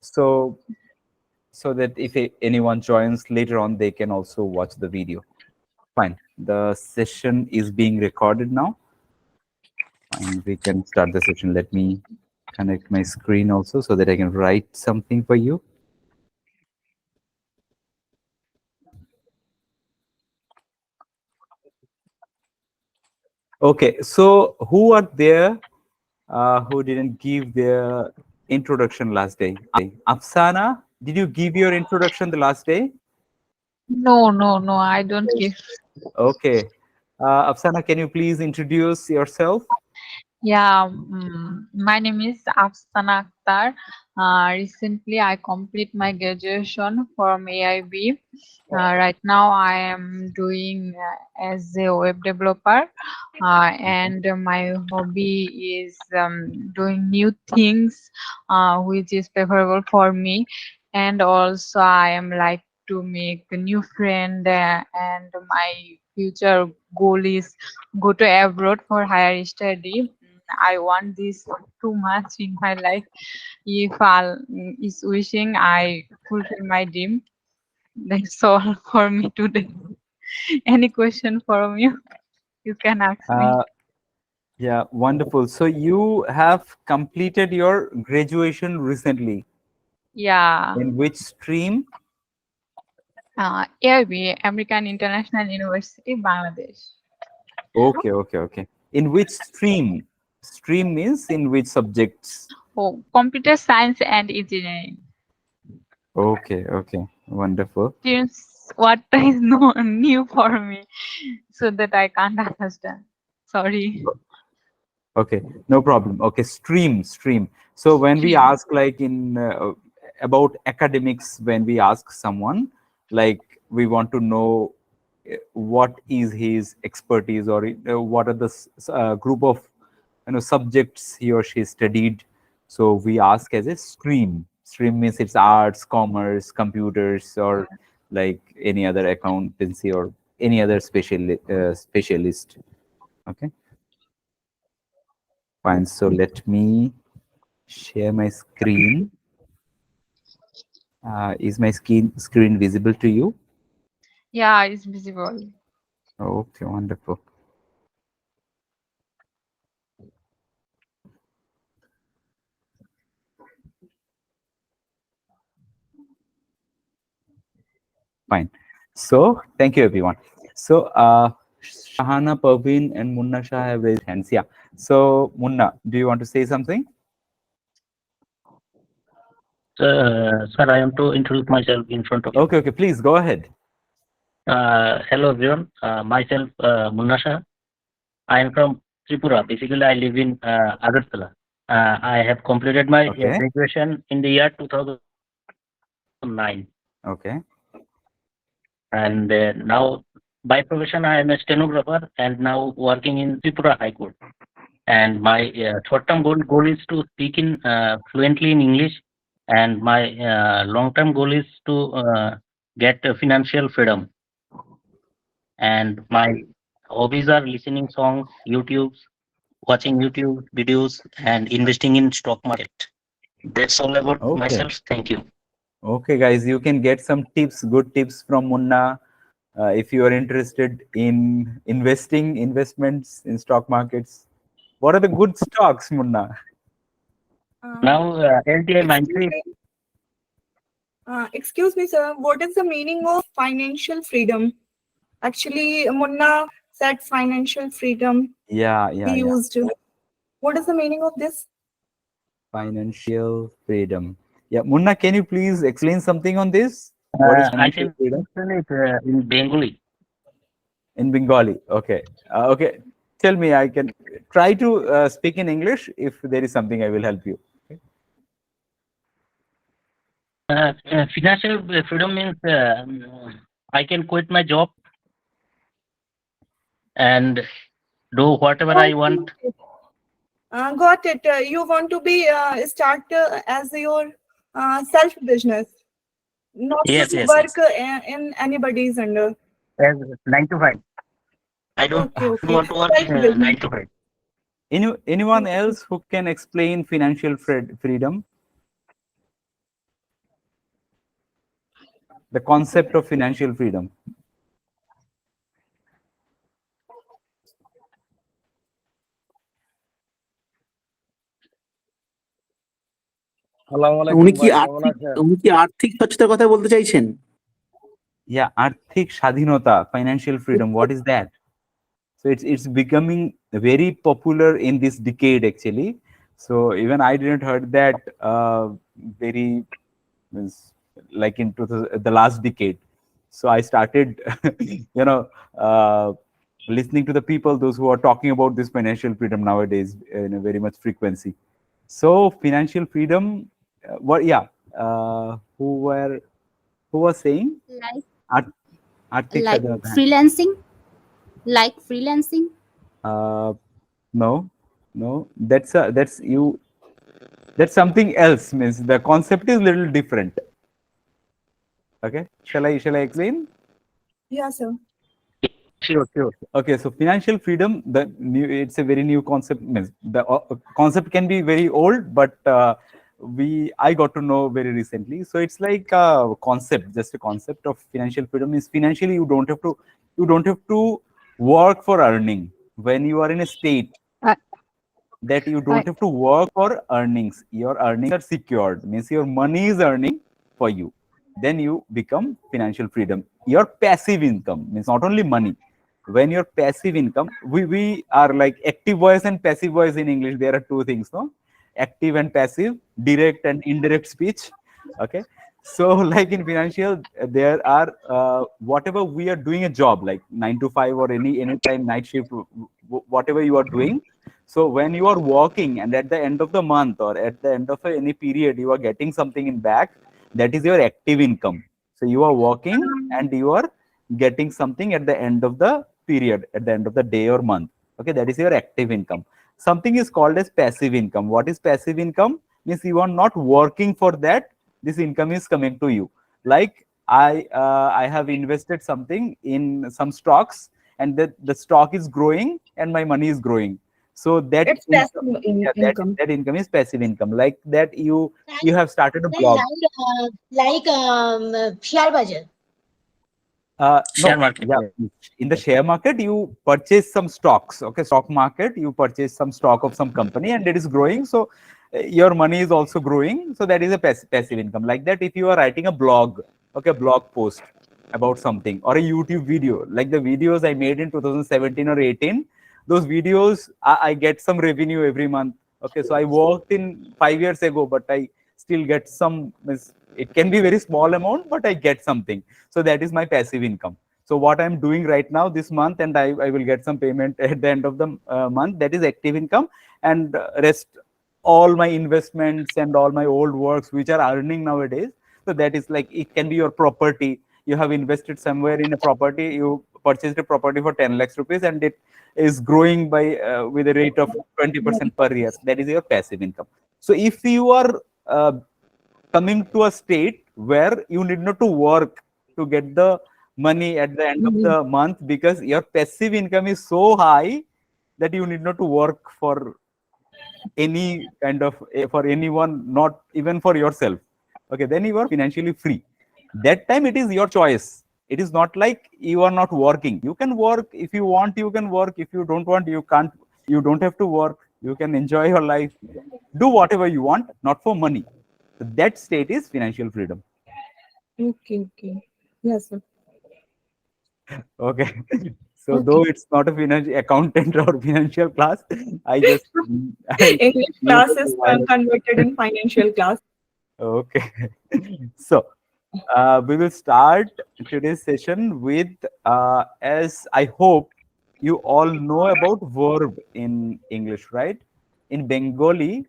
so that if anyone joins later on, they can also watch the video. Fine. The session is being recorded now. Fine. We can start the session. Let me connect my screen also so that I can write something for you. Okay. So who are there who didn't give their introduction last day? Afsana, did you give your introduction the last day? No, I don't give. Okay. Afsana, can you please introduce yourself? Yeah, my name is Afsana Akhtar. Recently, I complete my graduation from AIB. Right now, I am doing as a web developer, and my hobby is doing new things, which is favorable for me. And also, I am like to make a new friend, and my future goal is go to abroad for higher study. I want this too much in my life. If all is wishing, I fulfill my dream. That's all for me today. Any question from you? You can ask me. Uh, yeah, wonderful. So you have completed your graduation recently. Yeah. In which stream? AIB, American International University, Bangladesh. Okay. In which stream? Stream means in which subjects? Oh, computer science and engineering. Okay. Wonderful. Since what is new for me, so that I can't understand. Sorry. Okay, no problem. Okay, stream. So when we Stream. ask like in about academics, when we ask someone, like we want to know what is his expertise, or what are the group of subjects he or she studied. So we ask as a stream. Stream means it's arts, commerce, computers, or like any other accountancy or any other specialist. Okay, fine. So let me share my screen. Is my screen visible to you? Yeah, it's visible. Okay, wonderful. Fine. So thank you, everyone. So Shahana, Parveen, and Munna Shah have raised hands. Yeah. So Munna, do you want to say something? Sir, I am to introduce myself in front of you. Okay. Please go ahead. Hello everyone. Myself, Munna Shah. I am from Tripura. Basically, I live in Agartala. I have completed my Okay. graduation in the year 2009. Okay. And now, by profession, I am a stenographer and now working in Tripura High Court. And my short-term goal is to speak in fluently in English, and my long-term goal is to get financial freedom. And my hobbies are listening songs, watching YouTube videos, and investing in stock market. That's all about myself. Thank you. Okay, guys, you can get some tips, good tips from Munna. If you are interested in investments in stock markets. What are the good stocks, Munna? Now, LTI Mindtree. Excuse me, sir. What is the meaning of financial freedom? Actually, Munna said financial freedom. Yeah. He used. What is the meaning of this? Financial freedom. Yeah, Munna, can you please explain something on this? What is financial freedom? Explain it in Bengali. In Bengali. Okay. Okay. Tell me, I can try to speak in English. If there is something, I will help you. Financial freedom means I can quit my job and do whatever I want. Got it. You want to be start as your self business, not Yes, to yes, work yes. in anybody's under. As 9 to 5. I don't Okay. want to work Self business. 9 to 5. Anyone else who can explain financial freedom? the concept of financial freedom. উনি কি আর্থিক স্বচ্ছতার কথা বলতে চাইছেন? Yeah, arthik shadhinota, financial freedom. What is that? So it's becoming very popular in this decade actually. So even I didn't heard that very means like into the last decade. So I started, you know, listening to the people, those who are talking about this financial freedom nowadays in a very much frequency. So financial freedom, what? Yeah, who was saying? Like Arthik like Shadhinota. freelancing, like freelancing. No, that's you. That's something else. Means the concept is little different. Okay, shall I explain? Yeah, sir. Sure. Okay, so financial freedom, it's a very new concept. Means the concept can be very old, but I got to know very recently. So it's like a concept, just a concept of financial freedom is financially you don't have to work for earning. When you are in a state that you don't have to work for earnings, your earnings are secured, means your money is earning for you, then you become financial freedom. Your passive income means not only money. When your passive income, we are like active voice and passive voice in English, there are two things, no? Active and passive, direct and indirect speech. Okay, so like in financial, there are whatever we are doing a job like 9 to 5 or any time night shift, whatever you are doing. So when you are working and at the end of the month or at the end of any period you are getting something in back, that is your active income. So you are working and you are getting something at the end of the period, at the end of the day or month. Okay, that is your active income. Something is called as passive income. What is passive income? Means you are not working for that, this income is coming to you. Like I have invested something in some stocks, and the stock is growing and my money is growing. So that It's passive income. that income is passive income. Like that you have started a blog. Like share budget. Share No, market. yeah, in the share market you purchase some stocks. Okay, stock market, you purchase some stock of some company and it is growing, so your money is also growing. So that is a passive income. Like that, if you are writing a blog, okay, blog post about something, or a YouTube video, like the videos I made in 2017 or 18, those videos I get some revenue every month. Okay, so I worked in 5 years ago, but I still get some, it can be very small amount, but I get something. So that is my passive income. So what I'm doing right now this month, and I will get some payment at the end of the month, that is active income. And rest all my investments and all my old works which are earning nowadays. So that is like, it can be your property. You have invested somewhere in a property, you purchased a property for 10 lakhs rupees and it is growing by with a rate of 20% per year. That is your passive income. So if you are coming to a state where you need not to work to get the money at the end of the month, because your passive income is so high that you need not to work for any kind of for anyone, not even for yourself. Okay, then you are financially free. That time it is your choice. It is not like you are not working. You can work if you want, you can work. If you don't want, you can't. You don't have to work. You can enjoy your life, do whatever you want, not for money. So that state is financial freedom. Okay. Yes, sir. Okay. So though it's not a financial accountant or financial class, I just English class is converted in financial class. Okay. So we will start today's session with as I hope you all know about verb in English, right? In Bengali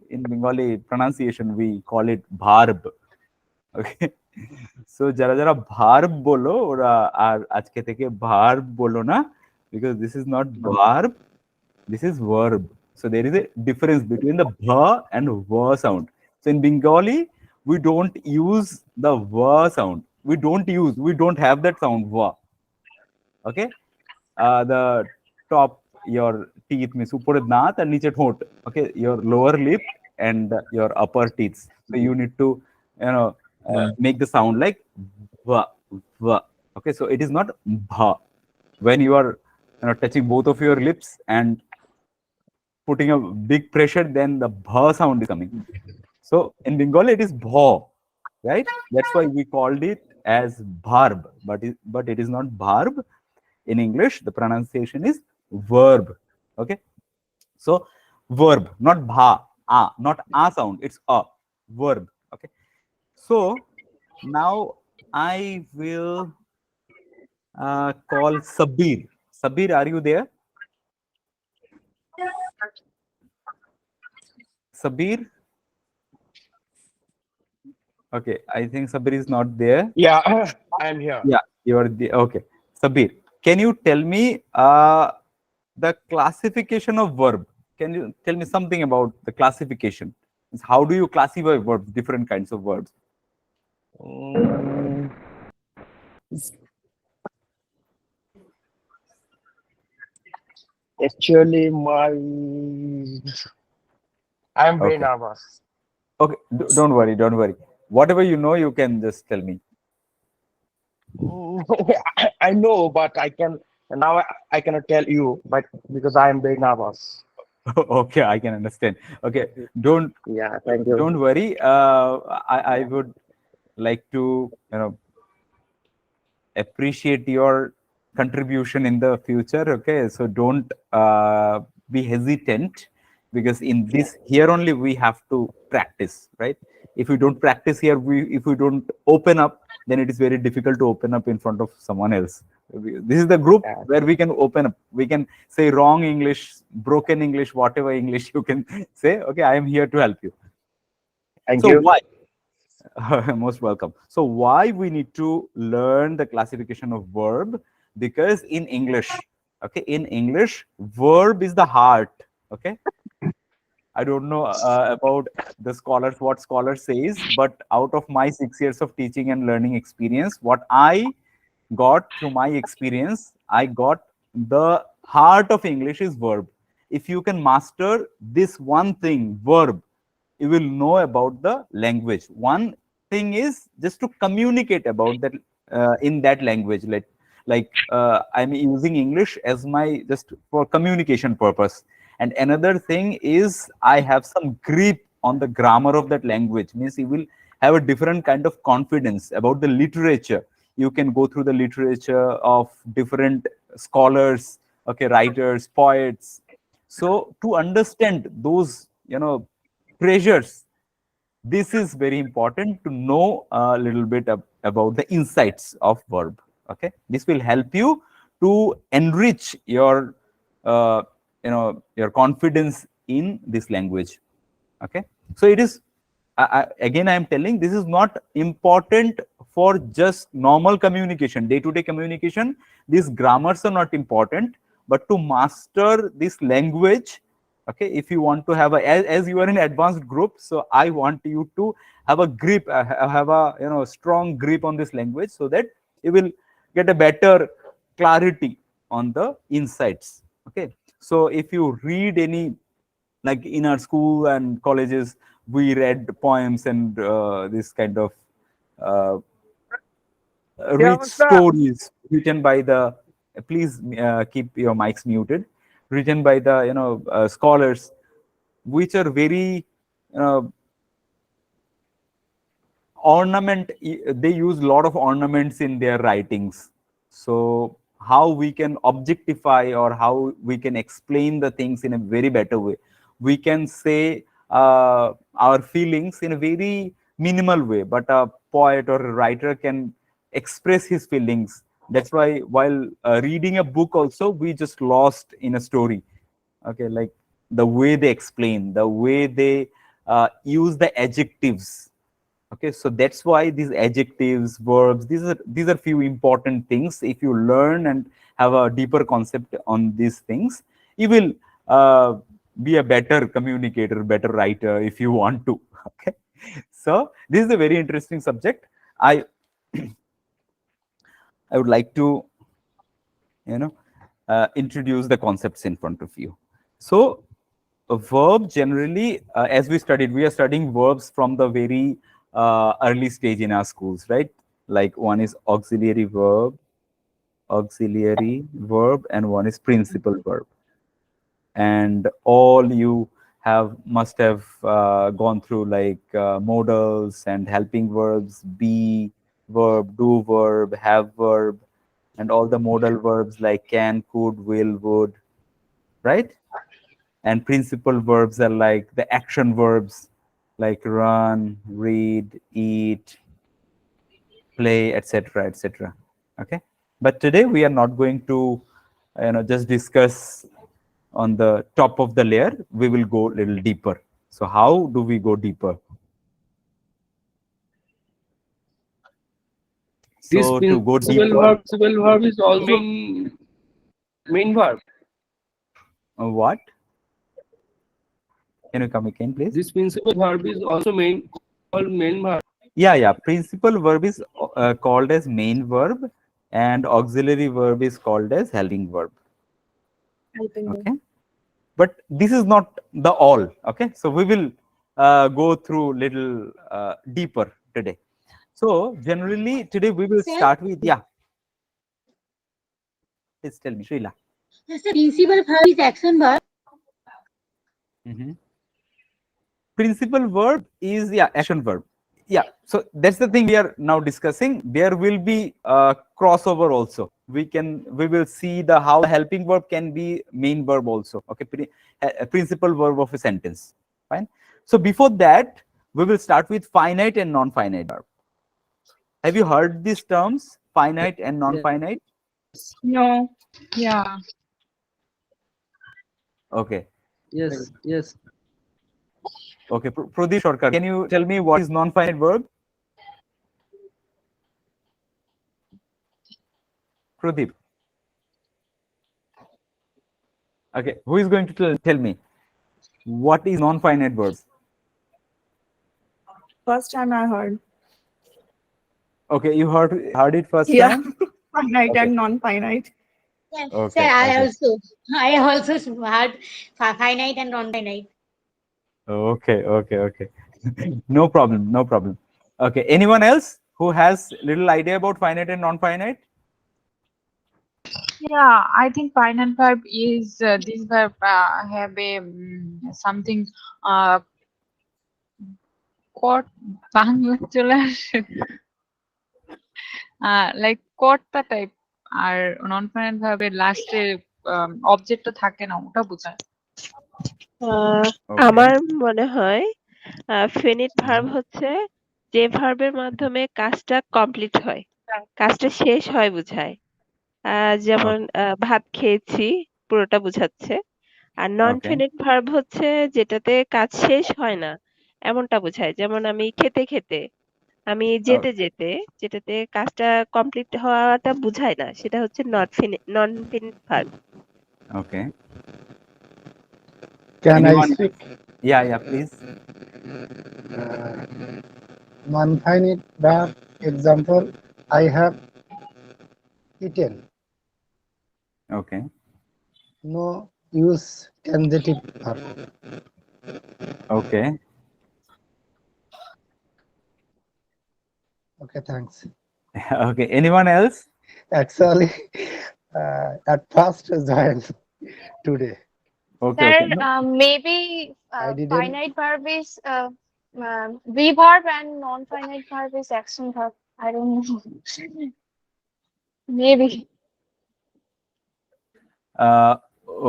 pronunciation, we call it bharb. Okay. So যারা যারা verb বলো ওরা আর আজকে থেকে verb বলো না, because this is not verb, this is verb. So there is a difference between the bha and va sound. So in Bengali we don't use the va sound. We don't have that sound va. Okay, the top, your teeth means upore daant and niche thot. Okay, your lower lip and your upper teeth. So you need to make the sound like va, V. Okay, so it is not bha. When you are touching both of your lips and putting a big pressure, then the bha sound is coming. So in Bengali, it is bha, right? That's why we called it as bharb, but it is not bharb. In English, the pronunciation is verb. Okay, so verb, not bha, not a sound. It's a verb. Okay, so now I will call Sabir. Sabir, are you there? Sabir? Okay, I think Sabir is not there. Yeah, I'm here. Yeah, you are the okay. Sabir, can you tell me the classification of verb? Can you tell me something about the classification? How do you classify verbs, different kinds of verbs? Mm, Actually, I'm very Okay. nervous. Okay, don't worry, don't worry. Whatever you know, you can just tell me. I know, but I can now. I cannot tell you, but because I am very nervous. Okay, I can understand. Okay, don't Yeah, thank you. don't worry. I would like to appreciate your contribution in the future. Okay, so don't be hesitant, because in this here only we have to practice, right? If we don't practice here, if we don't open up, then it is very difficult to open up in front of someone else. This is the group Yeah, where we can open up. We can say wrong English, broken English, whatever English you can say. Okay, I am here to help you. thank So you. why? Most welcome. So why we need to learn the classification of verb? Because in English, okay, in English, verb is the heart. Okay, I don't know about the scholars, what scholar says, but out of my 6 years of teaching and learning experience, what I got through my experience, I got the heart of English is verb. If you can master this one thing, verb, you will know about the language. One thing is just to communicate about that in that language. Like I'm using English as my just for communication purpose. And another thing is I have some grip on the grammar of that language. Means you will have a different kind of confidence about the literature. You can go through the literature of different scholars, okay, writers, poets. So to understand those, treasures, this is very important to know a little bit about the insights of verb. Okay, this will help you to enrich your your confidence in this language. Okay, so it is again I am telling, this is not important for just normal communication, day-to-day communication. These grammars are not important, but to master this language, okay, if you want to have as you are in advanced group, so I want you to have a grip, have a strong grip on this language, so that you will get a better clarity on the insights. Okay, so if you read any, like in our school and colleges, we read poems and this kind of uh, Yeah, rich what's that? stories written by the, please keep your mics muted, written by the scholars, which are very uh, they use a lot of ornaments in their writings. So how we can objectify or how we can explain the things in a very better way, we can say our feelings in a very minimal way, but a poet or a writer can express his feelings. That's why while reading a book also, we just lost in a story. Okay, like the way they explain, the way they use the adjectives. Okay, so that's why these adjectives, verbs, these are few important things. If you learn and have a deeper concept on these things, you will be a better communicator, better writer if you want to. Okay, so this is a very interesting subject. I I would like to introduce the concepts in front of you. So a verb generally, as we studied, we are studying verbs from the very early stage in our schools, right? like one is auxiliary verb, and one is principal verb. And all you must have gone through, like modals and helping verbs, be verb, do verb, have verb, and all the modal verbs like can, could, will, would, right? And principal verbs are like the action verbs like run, read, eat, play, etc., etc. Okay, but today we are not going to just discuss on the top of the layer. We will go a little deeper. So how do we go deeper? This So to go principal deeper, verb is also main verb. what? Can you come again, please? This principal verb is also called main verb. Yeah. Principal verb is called as main verb, and auxiliary verb is called as helping verb. Okay, but this is not the all. Okay, so we will go through little deeper today. So generally today we will start with, yeah. Please tell me, Srila. Sir, principal verb is action verb. Principal verb is, yeah, action verb. Yeah, so that's the thing we are now discussing. There will be crossover also. We will see how the helping verb can be main verb also. Okay, a principal verb of a sentence. Fine. So before that, we will start with finite and non-finite verb. Have you heard these terms, finite and non-finite? No. Yeah. Okay. Yes. Okay, Pradeep Sarkar, can you tell me what is non-finite verb? Pradeep. Okay, who is going to tell me what is non-finite verbs? First time I heard. Okay, you heard it first Yeah, time? finite Okay. and non-finite. Yes, Okay, sir, I okay. also had finite and non-finite. Okay. No problem. Okay, anyone else who has little idea about finite and non-finite? Yeah, I think finite verb is this verb have a something court Bangla চলে আসে like কর্তা type আর non finite ভাবে লাস্টে অবজেক্টটা থাকে না ওটা বোঝায়। আমার মনে হয় ফিনিট ভার্ব হচ্ছে যে ভার্বের মাধ্যমে কাজটা কমপ্লিট হয়, কাজটা শেষ হয় বোঝায়। যেমন ভাত খেয়েছি পুরোটা বোঝাচ্ছে। আর নন ফিনিট ভার্ব হচ্ছে যেটাতে কাজ শেষ হয় না এমনটা বোঝায়। যেমন আমি খেতে খেতে, আমি যেতে যেতে, যেটাতে কাজটা কমপ্লিট হওয়াটা বোঝায় না, সেটা হচ্ছে non finite verb. Okay. Can Anyone? I speak? Yeah, please. Non-finite verb example, I have eaten. Okay. No use transitive verb. Okay. Okay, thanks. Okay, anyone else? Actually, at first joined today. Okay. Sir, maybe finite verb is be verb and non-finite verb is action verb. I don't know. Maybe.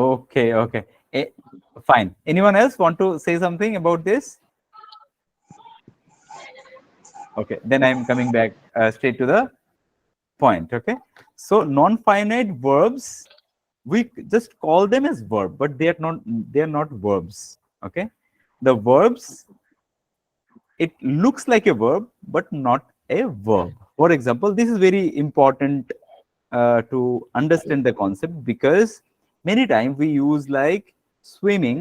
Okay. Fine. Anyone else want to say something about this? Okay, then I'm coming back straight to the point. Okay, so non-finite verbs, we just call them as verb, but they are not verbs. Okay, the verbs, it looks like a verb but not a verb. For example, this is very important to understand the concept, because many times we use like swimming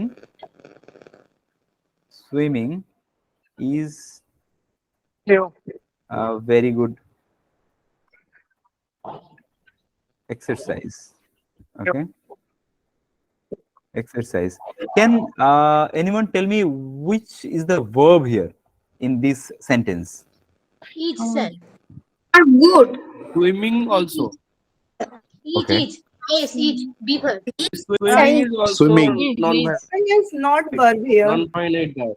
is a very good exercise. Okay, exercise. Can anyone tell me which is the verb here in this sentence? Eat, sir. good. Swimming also. Eat, Okay. eat. Yes, eat. Beaver. Swimming is also Swimming. non-finite. Swimming is not verb here. Non-finite verb.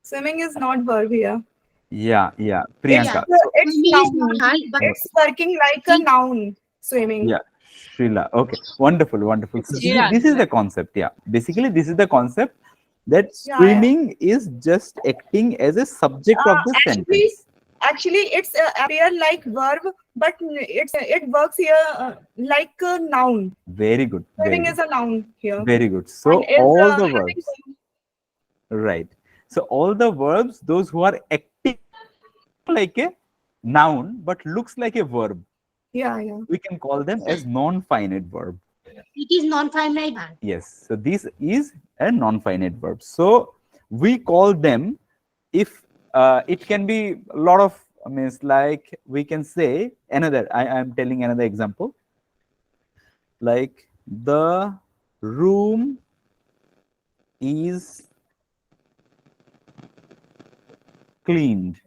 Swimming is not verb here. Yeah. Yeah. Priyanka. It's Swimming is noun. not hard, but It's working like a noun. Swimming. Yeah, Srila. Okay, wonderful. So this is the concept. Yeah, basically this is the concept that Yeah, swimming is just acting as a subject of the sentence. Actually, it's appear like verb, but it works here like a noun. Very good. Swimming is a noun here. Very good. So And is, all the having verbs, right? So all the verbs, those who are acting like a noun but looks like a verb, yeah. we can call them as non-finite verb. it is non-finite. Yes. So this is a non-finite verb. So we call them, if it can be a lot of, means like we can say another, I am telling another example, like the room is cleaned.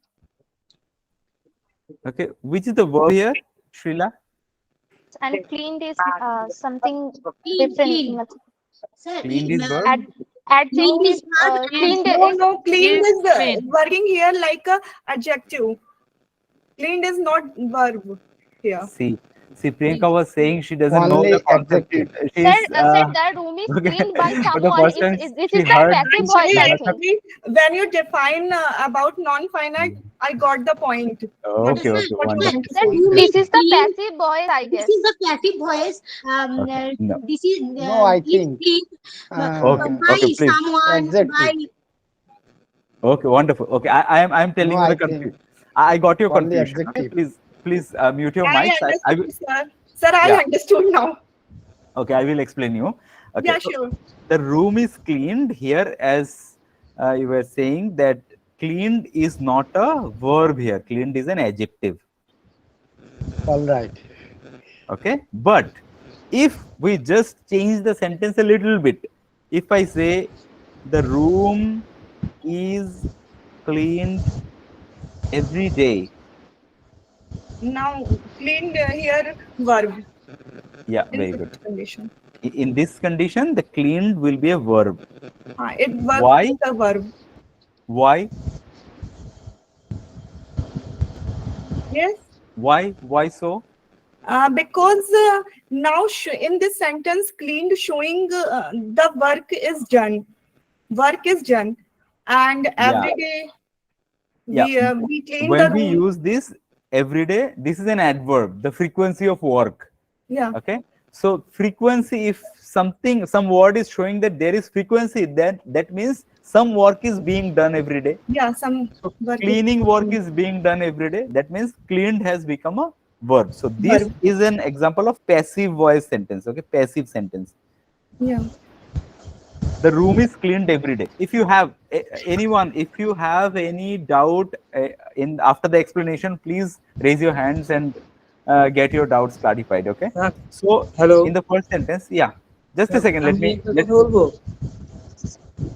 Okay, which is the verb here, Srila? And cleaned is something Clean, different. clean. Sir, Cleaned is verb. Adjective. Clean is verb. Cleaned No, cleaned is clean. working here like a adjective. Cleaned is not verb here. See, Priyanka was saying she doesn't know Only the concept. adjective. She's, Said the room is okay. cleaned by For the someone. first time This she is the heard passive voice, I think. Actually, when you define about non-finite, I got the point. Okay, Sir, okay, wonderful. Sir, room this is the clean. passive voice, I guess. This is the passive voice. Okay, no. This is No, I is think, clean Okay, by okay, please. someone, by Adjective. Okay, wonderful. Okay, I'm telling No, you the I think confusion. I got your only confusion. Okay, adjective. please mute your I mics. I will. understood, sir. Sir, I Yeah. understood now. Okay, I will explain you. Okay, Yeah, so sure. the room is cleaned here, as you were saying that cleaned is not a verb here. Cleaned is an adjective. All right. Okay, but if we just change the sentence a little bit, if I say the room is cleaned every day. Now, cleaned here verb. Yeah, In very this good. condition. In this condition, the cleaned will be a verb. It works Why? with the verb. Why? Yes. Why so? Because now in this sentence, cleaned showing the work is done. Work is done, and every day we clean When the we room. use this every day, this is an adverb, the frequency of work. Yeah. Okay. So frequency, if some word is showing that there is frequency, that means some work is being done every day. Yeah, some work Cleaning work is being done every day. That means cleaned has become a verb. So this is an example of passive voice sentence. Okay, passive sentence. Yeah. The room is cleaned every day. If you have anyone, if you have any doubt in after the explanation, please raise your hands and get your doubts clarified. Okay. So hello. In the first sentence, yeah. Just a second. Let me.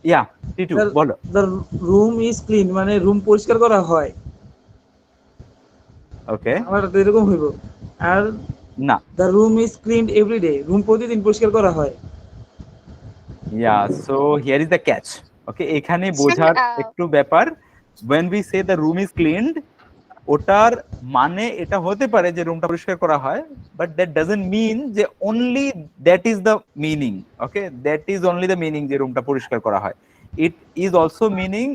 Yeah. Titu, bolo. The room is clean. মানে room পরিষ্কার করা হয়। Okay. আমার তো এরকম হইব। আর না। The room is cleaned every day. room প্রতিদিন পরিষ্কার করা হয়। Yeah, so here is the catch. Okay, এখানে বোঝার একটু ব্যাপার, when we say the room is cleaned, ওটার মানে এটা হতে পারে যে রুমটা পরিষ্কার করা হয়, but that doesn't mean যে only that is the meaning. Okay, that is only the meaning যে রুমটা পরিষ্কার করা হয়. It is also meaning,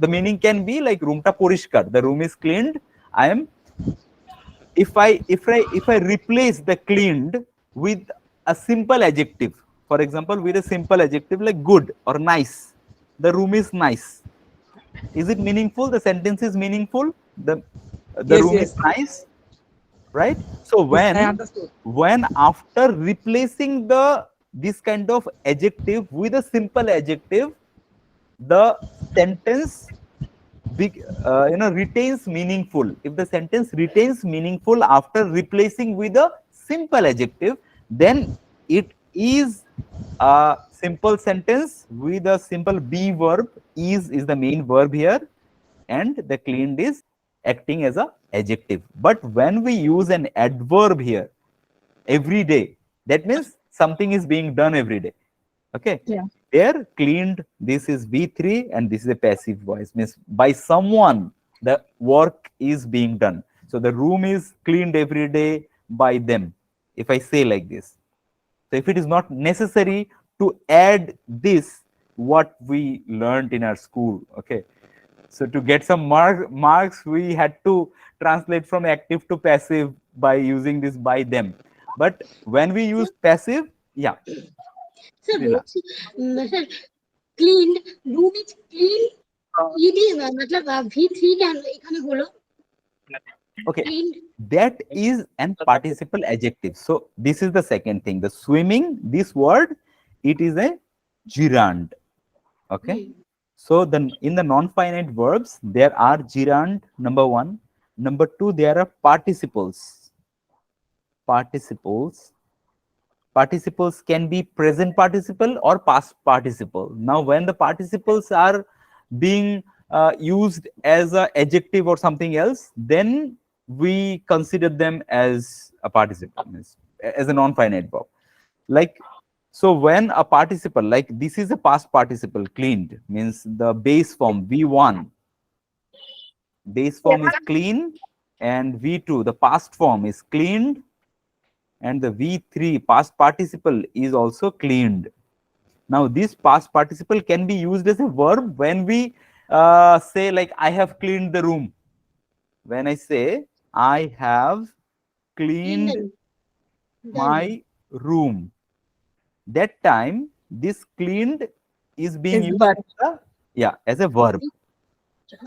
the meaning can be like রুমটা পরিষ্কার, the room is cleaned. If I replace the cleaned with a simple adjective, for example, with a simple adjective like good or nice, the room is nice. Is it meaningful? The sentence is meaningful. The Yes, room yes. is nice, right? So when after replacing this kind of adjective with a simple adjective, the sentence retains meaningful. If the sentence retains meaningful after replacing with a simple adjective, then it is a simple sentence with a simple be verb. Is the main verb here, and the cleaned is acting as a adjective. But when we use an adverb here, every day, that means something is being done every day. Okay. Yeah. There, cleaned, this is V3 and this is a passive voice, means by someone the work is being done. So the room is cleaned every day by them, if I say like this. So if it is not necessary to add this, what we learned in our school, okay. So to get some marks, we had to translate from active to passive by using this by them. But when we use passive, yeah. Sir, Leela. sir, cleaned, room is clean. ED मतलब V3 কেন এখানে হলো? Okay, Cleaned. that is an participle adjective. So this is the second thing. The swimming, this word, it is a gerund. Okay. So then in the non-finite verbs, there are gerund, number one. Number two, there are participles. Participles can be present participle or past participle. Now, when the participles are being used as an adjective or something else, then we consider them as a participle, as a non-finite verb. Like, so when a participle, like this is a past participle, cleaned, means the base form V1, base form is clean, and V2, the past form, is cleaned, and the V3 past participle is also cleaned. Now this past participle can be used as a verb when we say like I have cleaned the room. When I say I have cleaned my room, that time this cleaned is being used as a verb,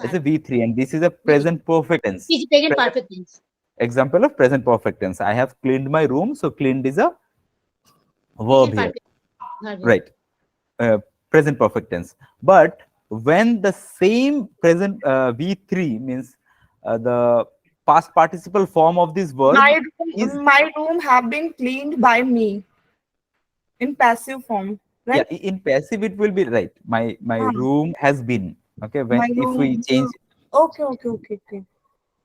as a V3, and this is a present perfect tense. Present perfect tense. Example of present perfect tense. I have cleaned my room. So cleaned is a verb here, right? Present perfect tense. But when the same present V3 means the past participle form of this verb my room have been cleaned by me in passive form, right? Yeah, in passive it will be right. My room has been. Okay, when if we change. Okay.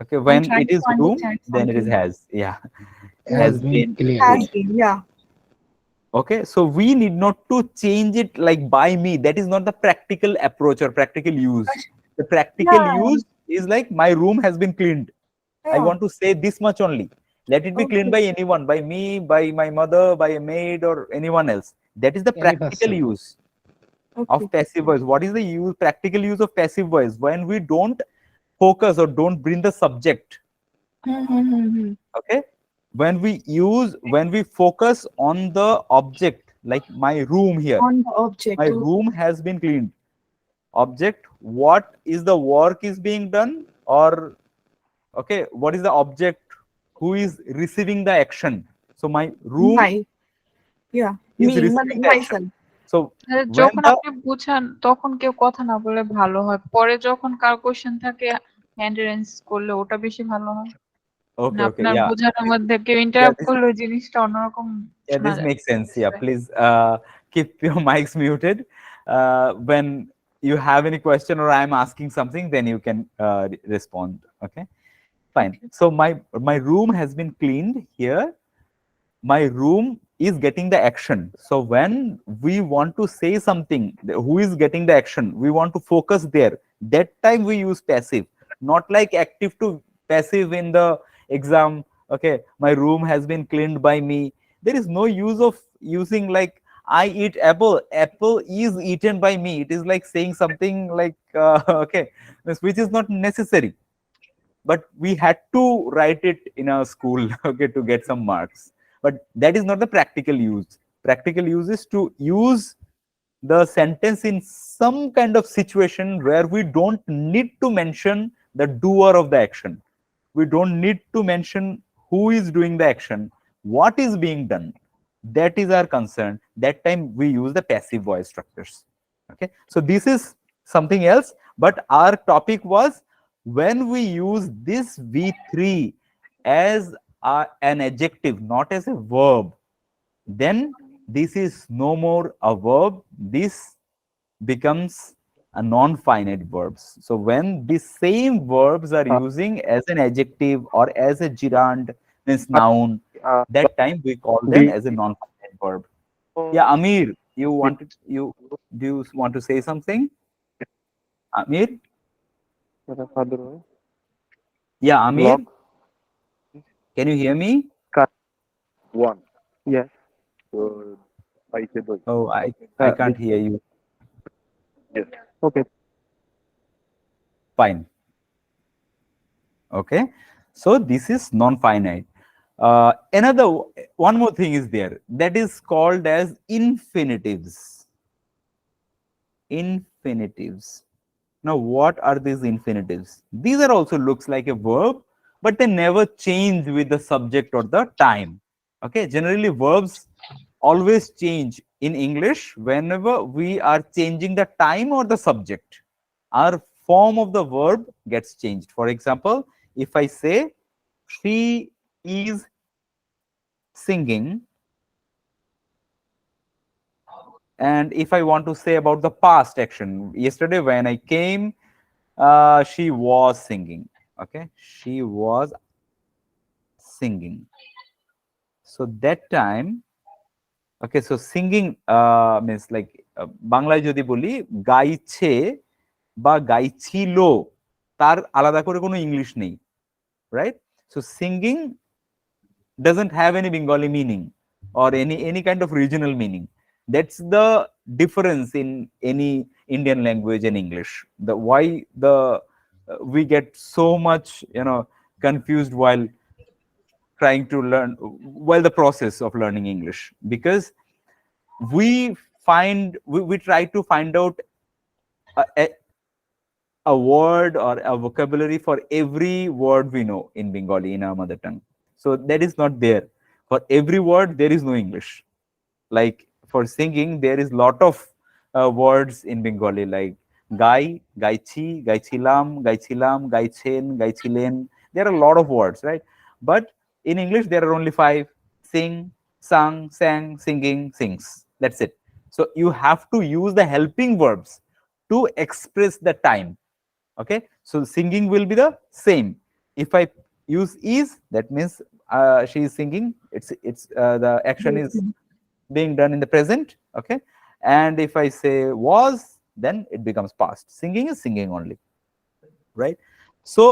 Okay, when trying it is to room, understand then it is something. has. Yeah, Has been cleaned. Has been, yeah. Okay, so we need not to change it like by me. That is not the practical approach or practical use. The practical use is like my room has been cleaned. I want to say this much only. Let it be cleaned by anyone, by me, by my mother, by a maid, or anyone else. That is the practical use of passive voice. What is the practical use of passive voice? When we don't focus or don't bring the subject. Okay, when we focus on the object, like my room here, On the object. my room has been cleaned. Object, what is the work is being done, or okay, what is the object, who is receiving the action? So my room is receiving the action. So যখন আপনি বুঝান তখন কেউ কথা না বলে ভালো হয়, পরে যখন কার কোশ্চেন থাকে হ্যান্ড রেঞ্জ করলে ওটা বেশি ভালো হয়। আপনার বোঝানোর মধ্যে কেউ ইন্টারাপ্ট করলে জিনিসটা অন্যরকম Yeah, this makes sense. Yeah, please keep your mics muted. When you have any question or I'm asking something, then you can respond. Okay, fine. So my room has been cleaned here. My room is getting the action. So when we want to say something, who is getting the action, we want to focus there. That time we use passive, not like active to passive in the exam. Okay, my room has been cleaned by me. There is no use of using like I eat apple, apple is eaten by me. It is like saying something like okay, which is not necessary, but we had to write it in our school okay, to get some marks. But that is not the practical use. Practical use is to use the sentence in some kind of situation where we don't need to mention the doer of the action. We don't need to mention who is doing the action, what is being done. That is our concern. That time we use the passive voice structures. Okay, so this is something else, but our topic was when we use this V3 as an adjective, not as a verb, then this is no more a verb. This becomes non-finite verbs. So when the same verbs are using as an adjective or as a gerund, means noun, that time we call them as a non-finite verb. Yeah, Amir, do you want to say something? Amir? Yeah, Amir, can you hear me? One. Yes. Oh, I can't hear you. Yes. Okay. Fine. Okay, so this is non-finite. One more thing is there, that is called as infinitives. Infinitives. Now, what are these infinitives? These are also looks like a verb, but they never change with the subject or the time. Okay, generally verbs always change in English whenever we are changing the time or the subject. Our form of the verb gets changed. For example, if I say she is singing, and if I want to say about the past action, yesterday when I came, she was singing. Okay, she was singing. So that time, okay, so singing means like বাংলায় যদি বলি গাইছে বা গাইছিল, তার আলাদা করে কোনো ইংলিশ নেই, right? So singing doesn't have any Bengali meaning or any kind of regional meaning. That's the difference in any Indian language and English. The why the we get so much confused while trying to learn, while the process of learning English, because we try to find out a word or a vocabulary for every word we know in Bengali, in our mother tongue. So that is not there. For every word, there is no English. Like for singing, there is lot of words in Bengali like gai, gaichi, gaichilam, gaichilam, gaichen, gaichilen. There are a lot of words, right? But in English, there are only 5: sing, sang, sang, singing, sings. That's it. So you have to use the helping verbs to express the time. Okay, so singing will be the same. If I use is, that means she is singing. It's the action is being done in the present. Okay, and if I say was, then it becomes past. Singing is singing only, right? So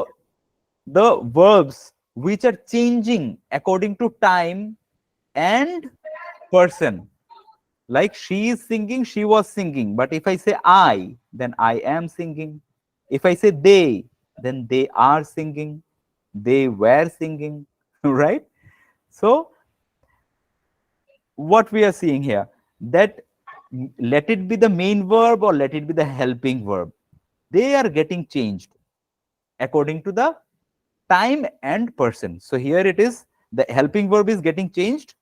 the verbs which are changing according to time and person, like she is singing, she was singing. But if I say I, then I am singing. If I say they, then they are singing. They were singing, right? So what we are seeing here, that let it be the main verb or let it be the helping verb, they are getting changed according to the time and person. So here it is, the helping verb is getting changed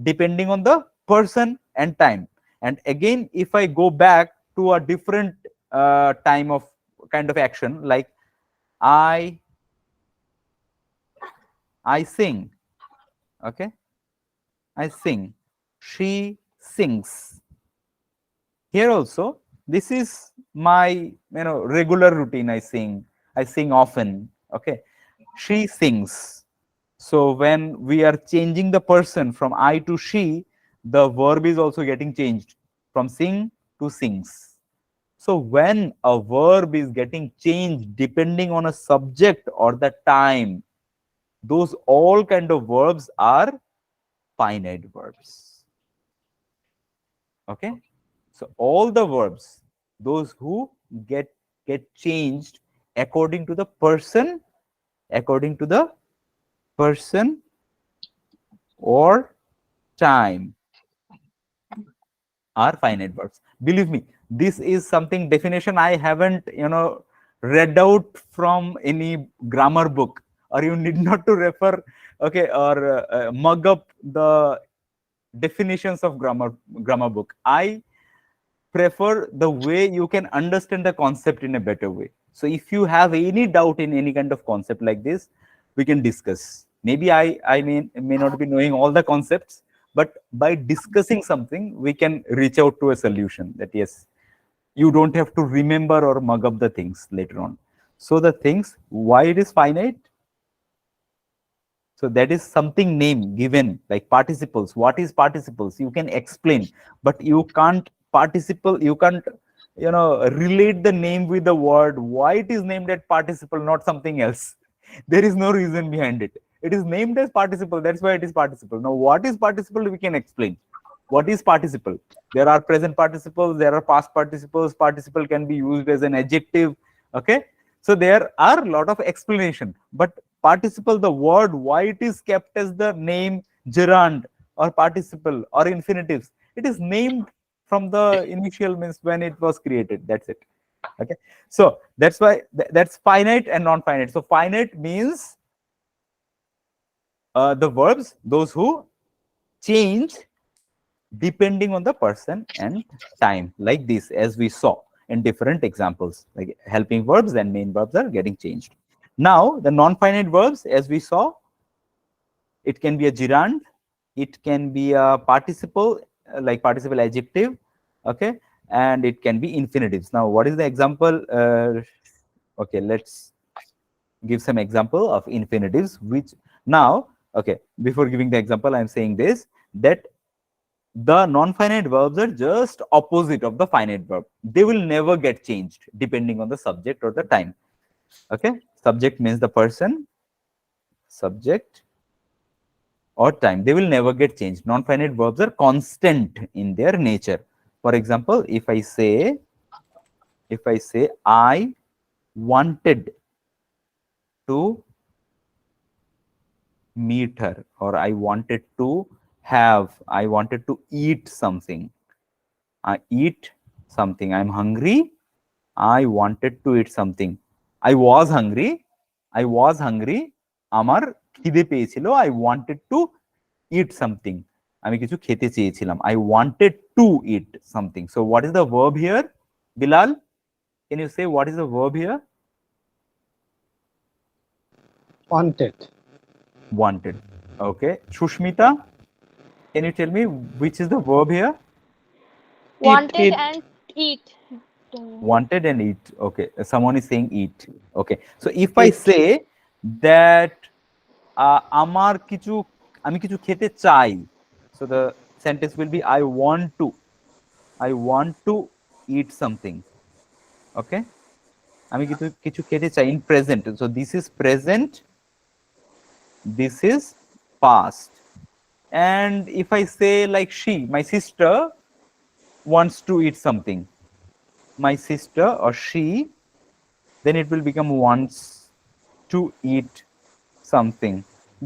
depending on the person and time. And again, if I go back to a different time of kind of action, like I sing. Okay, I sing. She sings. Here also, this is my regular routine. I sing often. Okay, she sings. So when we are changing the person from I to she, the verb is also getting changed from sing to sings. So when a verb is getting changed depending on a subject or the time, those all kind of verbs are finite verbs. Okay, so all the verbs, those who get changed according to the person, or time, are finite verbs. Believe me, this is something definition I haven't read out from any grammar book, or you need not to refer, okay, or mug up the definitions of grammar book. I prefer the way you can understand the concept in a better way. So if you have any doubt in any kind of concept like this, we can discuss. Maybe I may not be knowing all the concepts, but by discussing something, we can reach out to a solution that yes, you don't have to remember or mug up the things later on. So the things, why it is finite? So that is something name given, like participles. What is participles? You can explain, but you can't participle, you can't, relate the name with the word. Why it is named as participle, not something else? There is no reason behind it. It is named as participle. That's why it is participle. Now, what is participle? We can explain. What is participle? There are present participles, there are past participles. Participle can be used as an adjective. Okay. So there are a lot of explanation, but participle, the word, why it is kept as the name gerund or participle or infinitives, it is named from the initial means when it was created. That's it. Okay. So that's why that's finite and non-finite. So finite means the verbs, those who change depending on the person and time, like this, as we saw in different examples, like helping verbs and main verbs are getting changed. Now, the non-finite verbs, as we saw, it can be a gerund, it can be a participle, like participle adjective, okay, and it can be infinitives. Now, what is the example? Okay, let's give some example of infinitives, which now, okay, before giving the example, I'm saying this, that the non-finite verbs are just opposite of the finite verb. They will never get changed depending on the subject or the time. Okay, subject means the person, subject or time. They will never get changed. Non-finite verbs are constant in their nature. For example, if I say I wanted to meet her, or I wanted to eat something. I eat something. I'm hungry. I wanted to eat something. I was hungry. আমার খিদে পেয়েছিল. I wanted to eat something. আমি কিছু খেতে চেয়েছিলাম. I wanted to eat something. So what is the verb here? Bilal, can you say what is the verb here? Wanted. Wanted. Okay. Shushmita, can you tell me which is the verb here? Wanted and eat. Wanted and eat. Okay. Someone is saying eat. Okay. So if I say that আমার কিছু আমি কিছু খেতে চাই, so the sentence will be I want to eat something. Okay. আমি কিছু খেতে চাই in present. So this is present, this is past. And if I say like she, my sister wants to eat something, my sister or she, then it will become wants to eat something.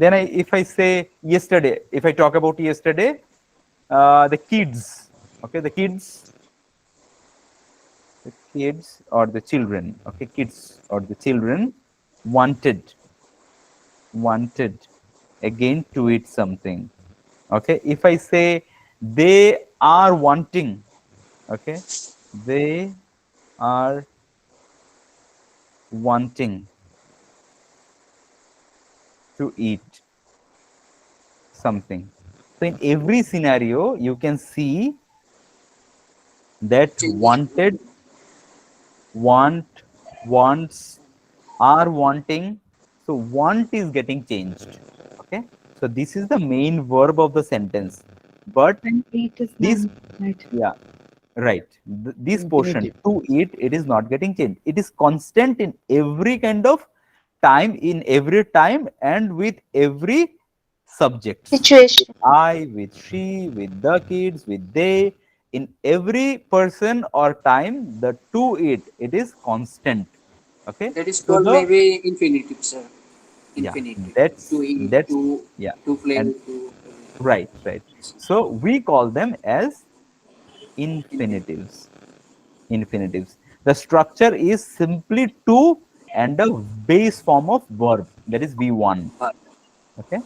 Then if I say yesterday, if I talk about yesterday, the kids, okay, the kids or the children, okay, kids or the children wanted again to eat something. Okay, if I say they are wanting, okay, they are wanting to eat something. So in every scenario, you can see that wanted, wants, are wanting. So want is getting changed. Okay. So this is the main verb of the sentence. But this, yeah, right. This portion to eat, it is not getting changed. It is constant in every kind of time, in every time, and with every subject. Situation. I, with she, with the kids, with they. In every person or time, the to it is constant. Okay. That is called maybe infinitive, sir. Infinitive. Yeah, that's yeah. To play. And, right. So we call them as infinitives. The structure is simply to and a base form of verb, that is V1. Okay,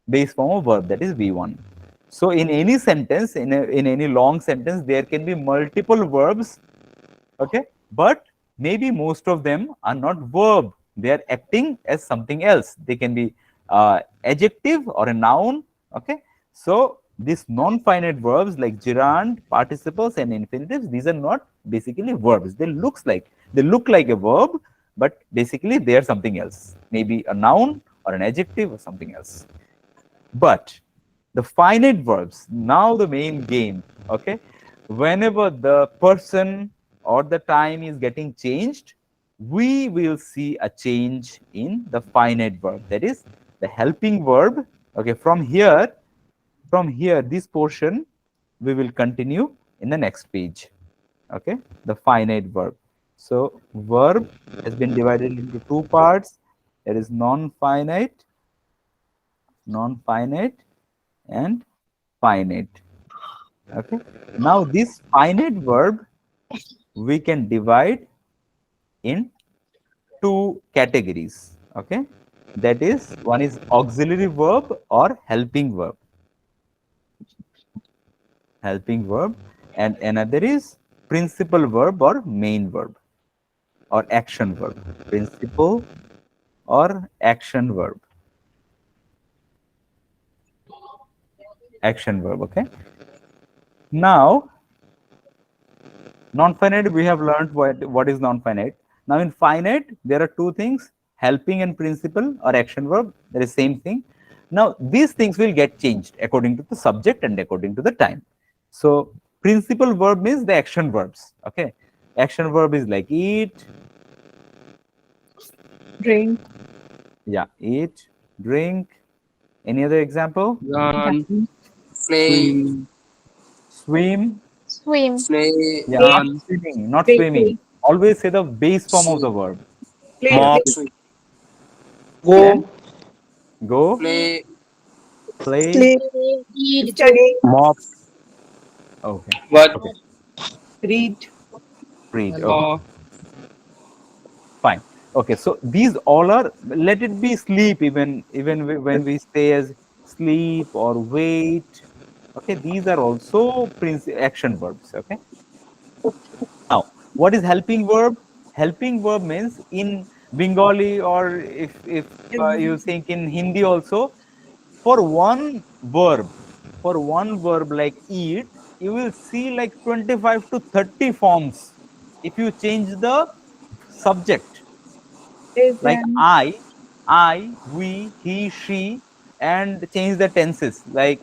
base form of verb, that is V1. So in any sentence, in any long sentence, there can be multiple verbs. Okay, but maybe most of them are not verb. They are acting as something else. They can be adjective or a noun. Okay, so These non-finite verbs like gerund, participles, and infinitives, these are not basically verbs. They look like a verb, but basically they are something else. Maybe a noun or an adjective or something else. But the finite verbs, now the main game, okay? Whenever the person or the time is getting changed, we will see a change in the finite verb. That is the helping verb. Okay, from here, this portion, we will continue in the next page. Okay, the finite verb. So verb has been divided into two parts. There is non-finite, and finite. Okay, now this finite verb we can divide in two categories. Okay, that is, one is auxiliary verb or helping verb, and another is principal verb or main verb or action verb. Principal or action verb. Okay, now non-finite, we have learned what is non-finite. Now in finite, there are two things, helping and principal or action verb. There is same thing. Now these things will get changed according to the subject and according to the time. So principal verb means the action verbs. Okay, action verb is like eat, Drink. Yeah, eat, drink. Any other example? Run, Play. Swim. Swim. Play. Yeah, run, not swimming, not Play. swimming. Always say the base form of the Swim. verb. Play. mop, Swim. Then Go. go, Play. play. Sleep. Eat. Study. mop, Okay. What? Okay. Read. Read. Okay. saw, Fine. Okay. So these all are. Let it be sleep. Even when we say as sleep or wait. Okay. These are also action verbs. Okay. Now, what is helping verb? Helping verb means in Bengali, or if you think in Hindi also, for one verb, like eat, you will see like 25 to 30 forms. If you change the subject, Is like an. I, we, he, she, and change the tenses, like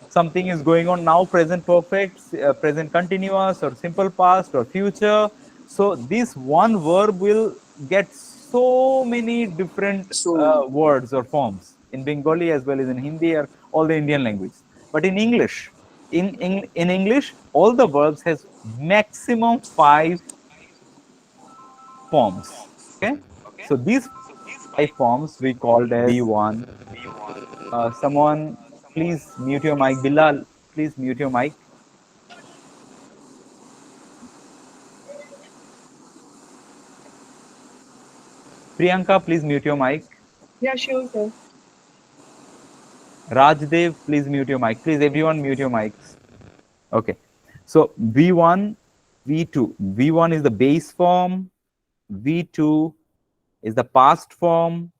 something is going on now, present perfect, present continuous, or simple past, or future. So this one verb will get so many different So many. words or forms in Bengali as well as in Hindi or all the Indian language. But in English, in English, all the verbs has maximum 5 forms. Okay, so these 5 forms we called as B1. Someone please mute your mic. Bilal, please mute your mic. Priyanka, please mute your mic. Yeah, sure, sir. Rajdev, please mute your mic. Please, everyone, mute your mics. Okay. So V1, V2. V1 is the base form. V2 is the past form.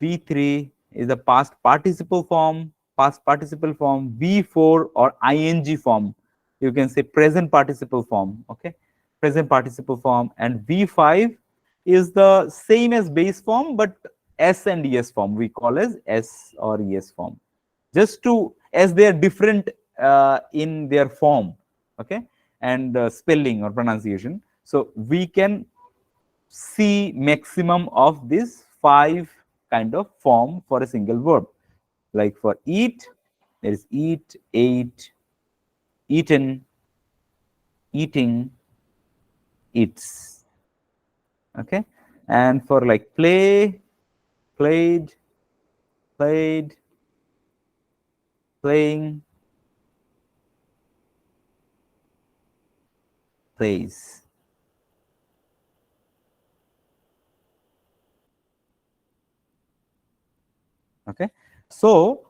V3 is the past participle form. V4 or ing form. You can say present participle form. Okay. Present participle form. And V5 is the same as base form, but S and ES form. We call as S or ES form. Just to, as they are different in their form, okay, and spelling or pronunciation. So we can see maximum of these 5 kind of form for a single verb. Like for eat, there is eat, ate, eaten, eating, eats. Okay, and for like play, played, played, playing, plays. Okay, so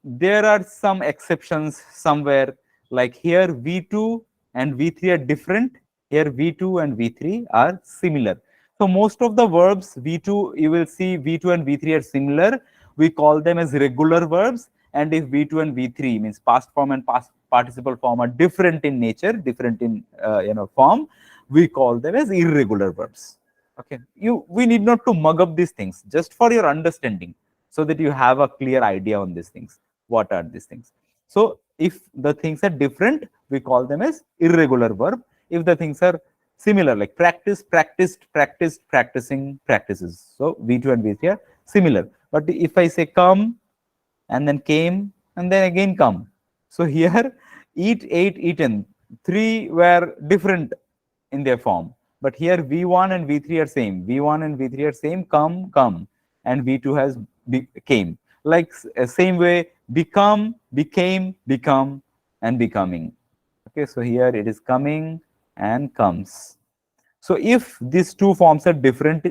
there are some exceptions somewhere, like here V2 and V3 are different. Here V2 and V3 are similar. So most of the verbs V2, you will see V2 and V3 are similar. We call them as regular verbs, and if V2 and V3 means past form and past participle form are different in nature, different in form, we call them as irregular verbs. Okay, we need not to mug up these things, just for your understanding, so that you have a clear idea on these things. What are these things? So if the things are different, we call them as irregular verb. If the things are similar, like practice, practiced, practiced, practicing, practices, so V2 and V3 are similar. But if I say come and then came and then again come, so here eat, ate, eaten, three were different in their form, but here V1 and V3 are same. V1 and V3 are same, come, come, and V2 has came. Like same way, become, became, become, and becoming. Okay, so here it is coming and comes. So if these two forms are different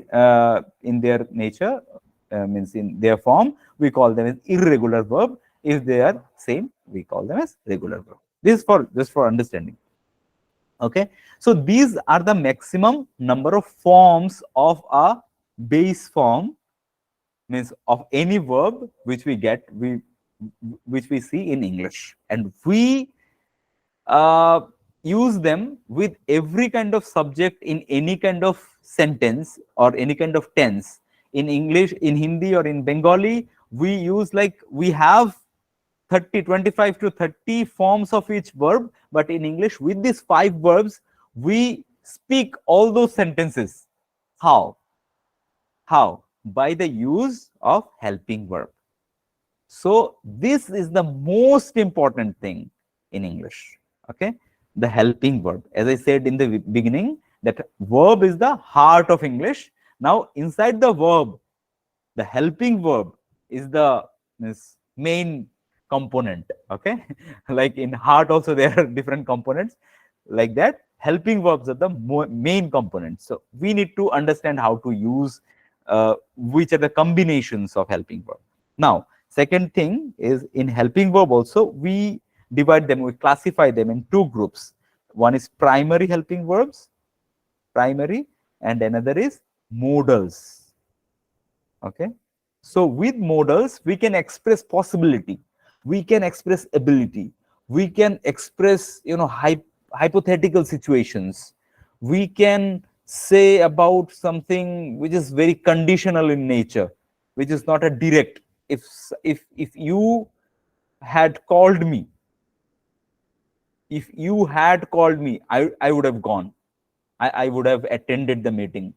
in their nature, means in their form, we call them as irregular verb. If they are same, we call them as regular verb. This is for just for understanding. Okay, so these are the maximum number of forms of a base form, means of any verb which we get, which we see in English, and we use them with every kind of subject in any kind of sentence or any kind of tense. In English, in Hindi, or in Bengali, we use, like, we have 25 to 30 forms of each verb, but in English, with these 5 verbs, we speak all those sentences. How? How? By the use of helping verb. So this is the most important thing in English. Okay, the helping verb. As I said in the beginning, that verb is the heart of English. Now inside the verb, the helping verb is the main component. Okay, like in heart also there are different components. Like that, helping verbs are the main components. So we need to understand how to use which are the combinations of helping verb. Now, second thing is, in helping verb also, we divide them, we classify them in 2 groups. One is primary helping verbs, primary, and another is modals. Okay, so with modals, we can express possibility, we can express ability, we can express hypothetical situations, we can say about something which is very conditional in nature, which is not a direct. If you had called me, I would have gone, I would have attended the meeting.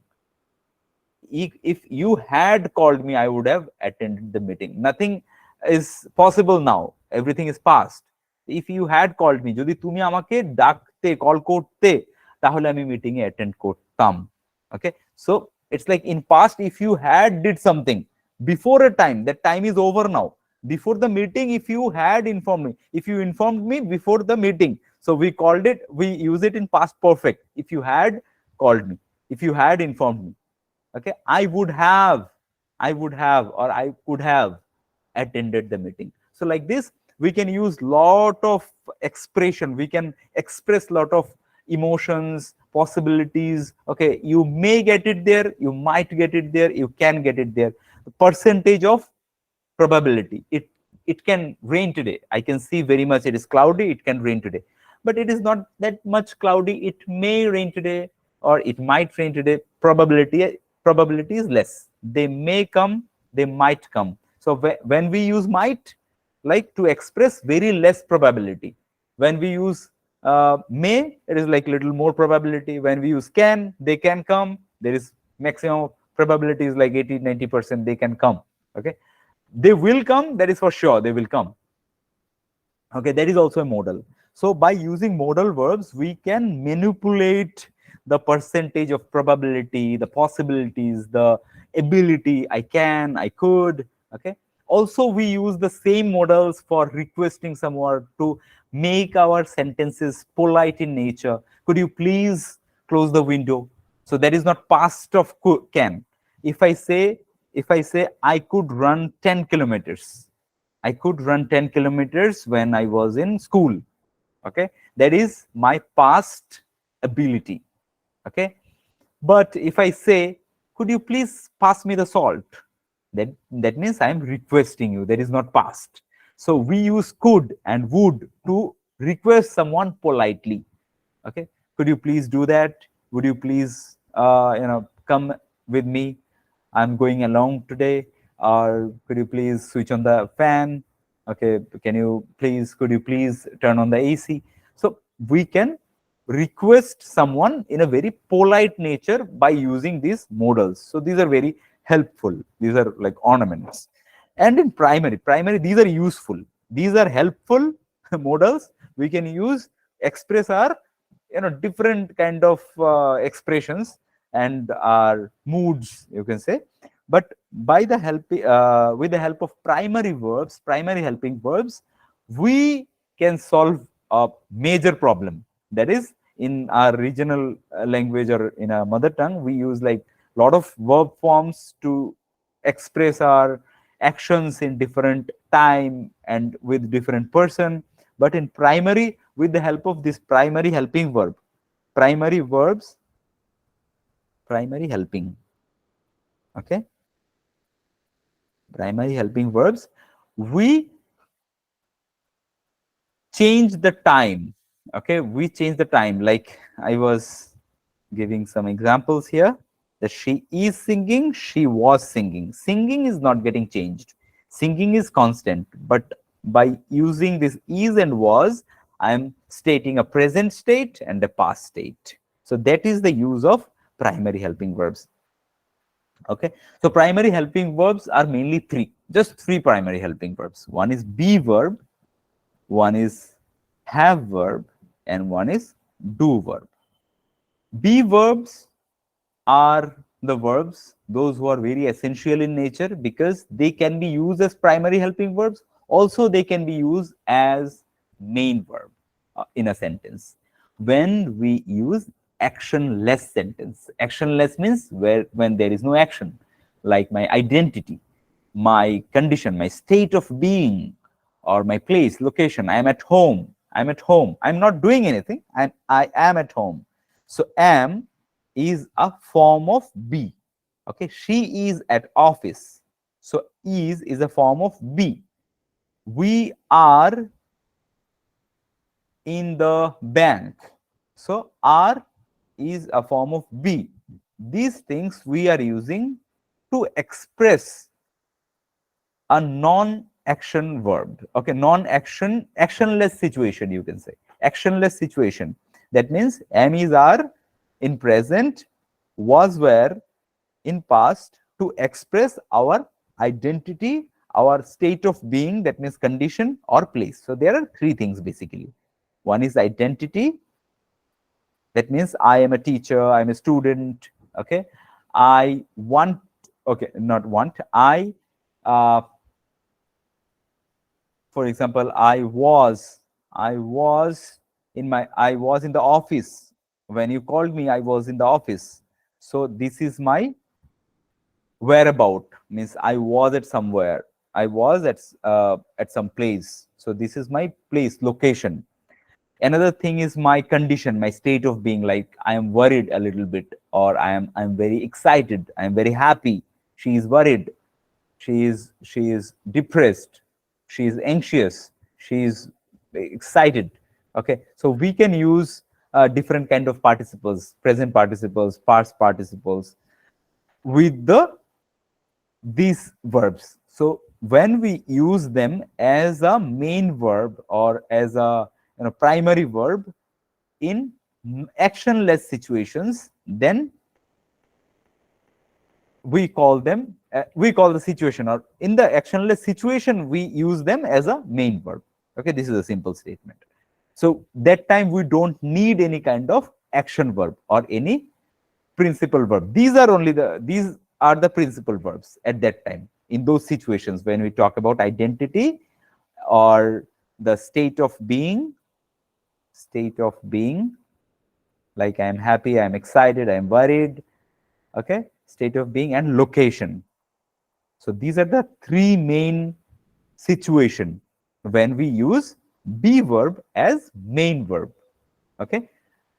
If you had called me, I would have attended the meeting. Nothing is possible now, everything is past. If you had called me, যদি তুমি আমাকে ডাকতে, call করতে, তাহলে আমি meeting এ attend করতাম। Okay, so it's like in past, if you had did something before a time, that time is over now. Before the meeting, if you had informed me, if you informed me before the meeting, so we use it in past perfect. If you had called me, if you had informed me, okay, I would have, or I could have attended the meeting. So like this, we can use lot of expression, we can express lot of emotions, possibilities. Okay, you may get it there, you might get it there, you can get it there. The percentage of probability, it can rain today, I can see very much it is cloudy, it can rain today, but it is not that much cloudy, it may rain today or it might rain today. Probability is less. They may come, they might come. So when we use might, like to express very less probability. When we use may, it is like little more probability. When we use can, they can come, there is maximum probability is like 80-90% they can come. Okay, they will come, that is for sure, they will come. Okay, that is also a modal. So by using modal verbs, we can manipulate the percentage of probability, the possibilities, the ability, I can, I could. Okay, also we use the same modals for requesting someone to make our sentences polite in nature. Could you please close the window? So that is not past of can. If I say I could run 10 kilometers, I could run 10 kilometers when I was in school. Okay, that is my past ability. Okay, but if I say, could you please pass me the salt, that means I am requesting you, that is not past. So we use could and would to request someone politely. Okay, could you please do that? Would you please, come with me? I'm going along today. Or could you please switch on the fan? Okay, could you please turn on the AC? So we can request someone in a very polite nature by using these modals. So these are very helpful. These are like ornaments. And in primary, these are useful. These are helpful modals. We can use express our different kind of expressions and our moods, you can say. But by the help with the help of primary helping verbs, we can solve a major problem. That is, in our regional language or in our mother tongue, we use like a lot of verb forms to express our actions in different time and with different person. But in primary, with the help of this primary helping verb, primary helping, okay, primary helping verbs, we change the time. Okay, we change the time. Like I was giving some examples here, that she is singing, she was singing. Singing is not getting changed. Singing is constant. But by using this is and was, I am stating a present state and a past state. So that is the use of primary helping verbs. Okay, so primary helping verbs are mainly just three primary helping verbs. One is be verb, one is have verb, and one is do verb. Be verbs are the verbs, those who are very essential in nature, because they can be used as primary helping verbs. Also, they can be used as main verb in a sentence. When we use actionless sentence, actionless means when there is no action, like my identity, my condition, my state of being, or my place, location. I am at home. I'm at home. I'm not doing anything. I am at home. So am is a form of be. Okay, she is at office. So is a form of be. We are in the bank. So are is a form of be. These things we are using to express a non-action verb. Okay, non-action, actionless situation, you can say. Actionless situation. That means am is are in present, was were in past, to express our identity, our state of being, that means condition or place. So there are three things basically. One is identity. That means I am a teacher, I am a student. Okay, I want, okay, not want, I for example, I was in the office. When you called me, I was in the office. So this is my whereabout, means I was at somewhere. I was at some place. So this is my place, location. Another thing is my condition, my state of being, like I am worried a little bit, or I'm very excited, I'm very happy. She is worried, she is depressed, she is anxious, she is excited. Okay, so we can use different kind of participles, present participles, past participles with these verbs. So when we use them as a main verb or as a primary verb in actionless situations, then we call the situation, or in the actionless situation we use them as a main verb. Okay, this is a simple statement. So that time we don't need any kind of action verb or any principal verb. These are the principal verbs at that time, in those situations when we talk about identity or the state of being, like I am happy, I am excited, I am worried. Okay, state of being, and location. So these are the three main situations when we use be verb as main verb. Okay,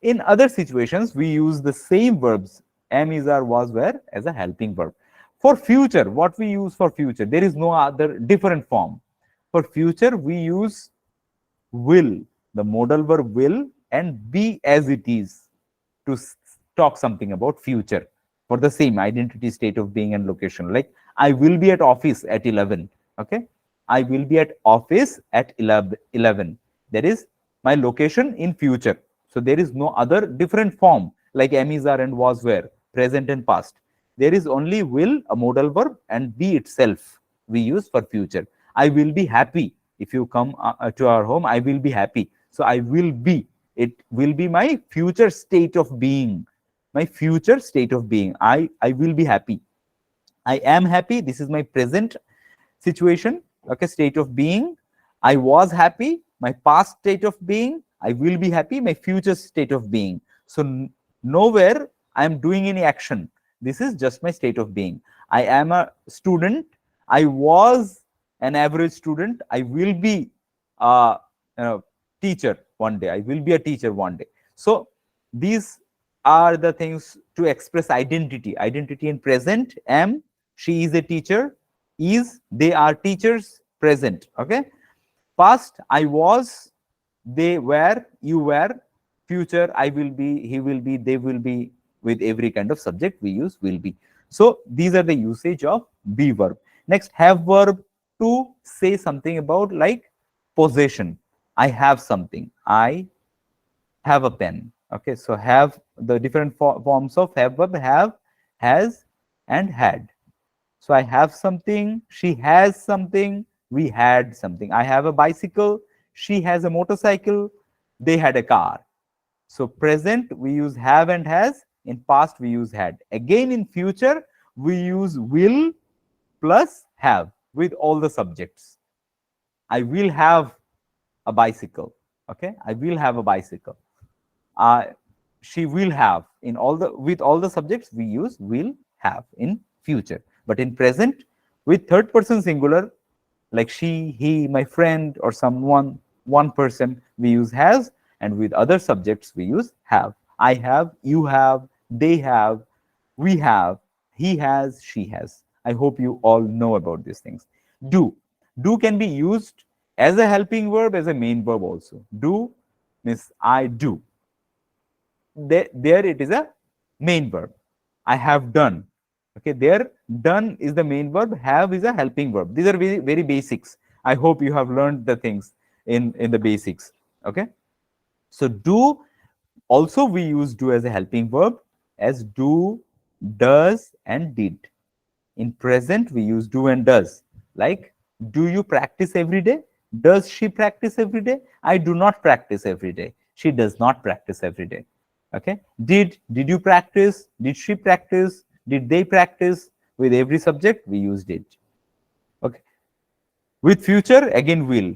in other situations we use the same verbs, am, is, are, was, were, as a helping verb. For future, what we use for future, there is no other different form. For future, we use will, the modal verb will, and be as it is to talk something about future for the same identity, state of being, and location. Like, I will be at office at 11. Okay, I will be at office at 11. That is my location in future. So there is no other different form like am, is, are, and was, were, present and past. There is only will, a modal verb, and be itself we use for future. I will be happy if you come to our home. I will be happy. So I will be. It will be my future state of being. My future state of being. I will be happy. I am happy. This is my present situation. Okay, state of being. I was happy. My past state of being. I will be happy. My future state of being. So nowhere I am doing any action. This is just my state of being. I am a student. I was an average student. I will be a teacher one day. I will be a teacher one day. So these are the things to express identity. Identity in present. Am, she is a teacher. Is, they are teachers. Present. Okay. Past, I was, they were, you were. Future, I will be, he will be, they will be. With every kind of subject we use will be. So these are the usage of be verb. Next, have verb, to say something about, like possession. I have something. I have a pen. Okay, so have, the different forms of have verb: have, has, and had. So I have something, she has something, we had something. I have a bicycle, she has a motorcycle, they had a car. So present we use have and has. In past we use had. Again in future we use will plus have with all the subjects. I will have a bicycle. Okay, I will have a bicycle. She will have. In all the, with all the subjects we use will have in future. But in present, with third person singular, like she, he, my friend, or someone, one person, we use has, and with other subjects we use have. I have, you have, they have, we have, he has, she has. I hope you all know about these things. Do. Do can be used as a helping verb, as a main verb also. Do means I do. There it is a main verb. I have done. Okay, there done is the main verb, have is a helping verb. These are very, very basics. I hope you have learned the things in the basics. Okay, so do, also we use do as a helping verb, as do, does, and did. In present we use do and does. Like, do you practice every day? Does she practice every day? I do not practice every day. She does not practice every day. Okay, did you practice? Did she practice? Did they practice? With every subject we use did. Okay, with future again will.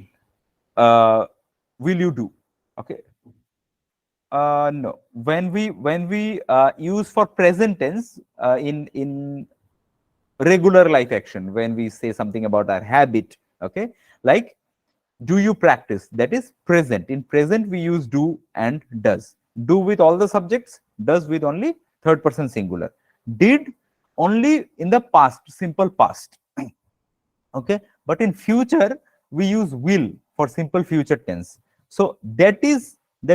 Will you do? Okay, no, when we use for present tense in regular life action, when we say something about our habit, okay, like do you practice, that is present. In present we use do and does. Do with all the subjects, does with only third person singular, did only in the past, simple past. Okay, but in future we use will for simple future tense. So that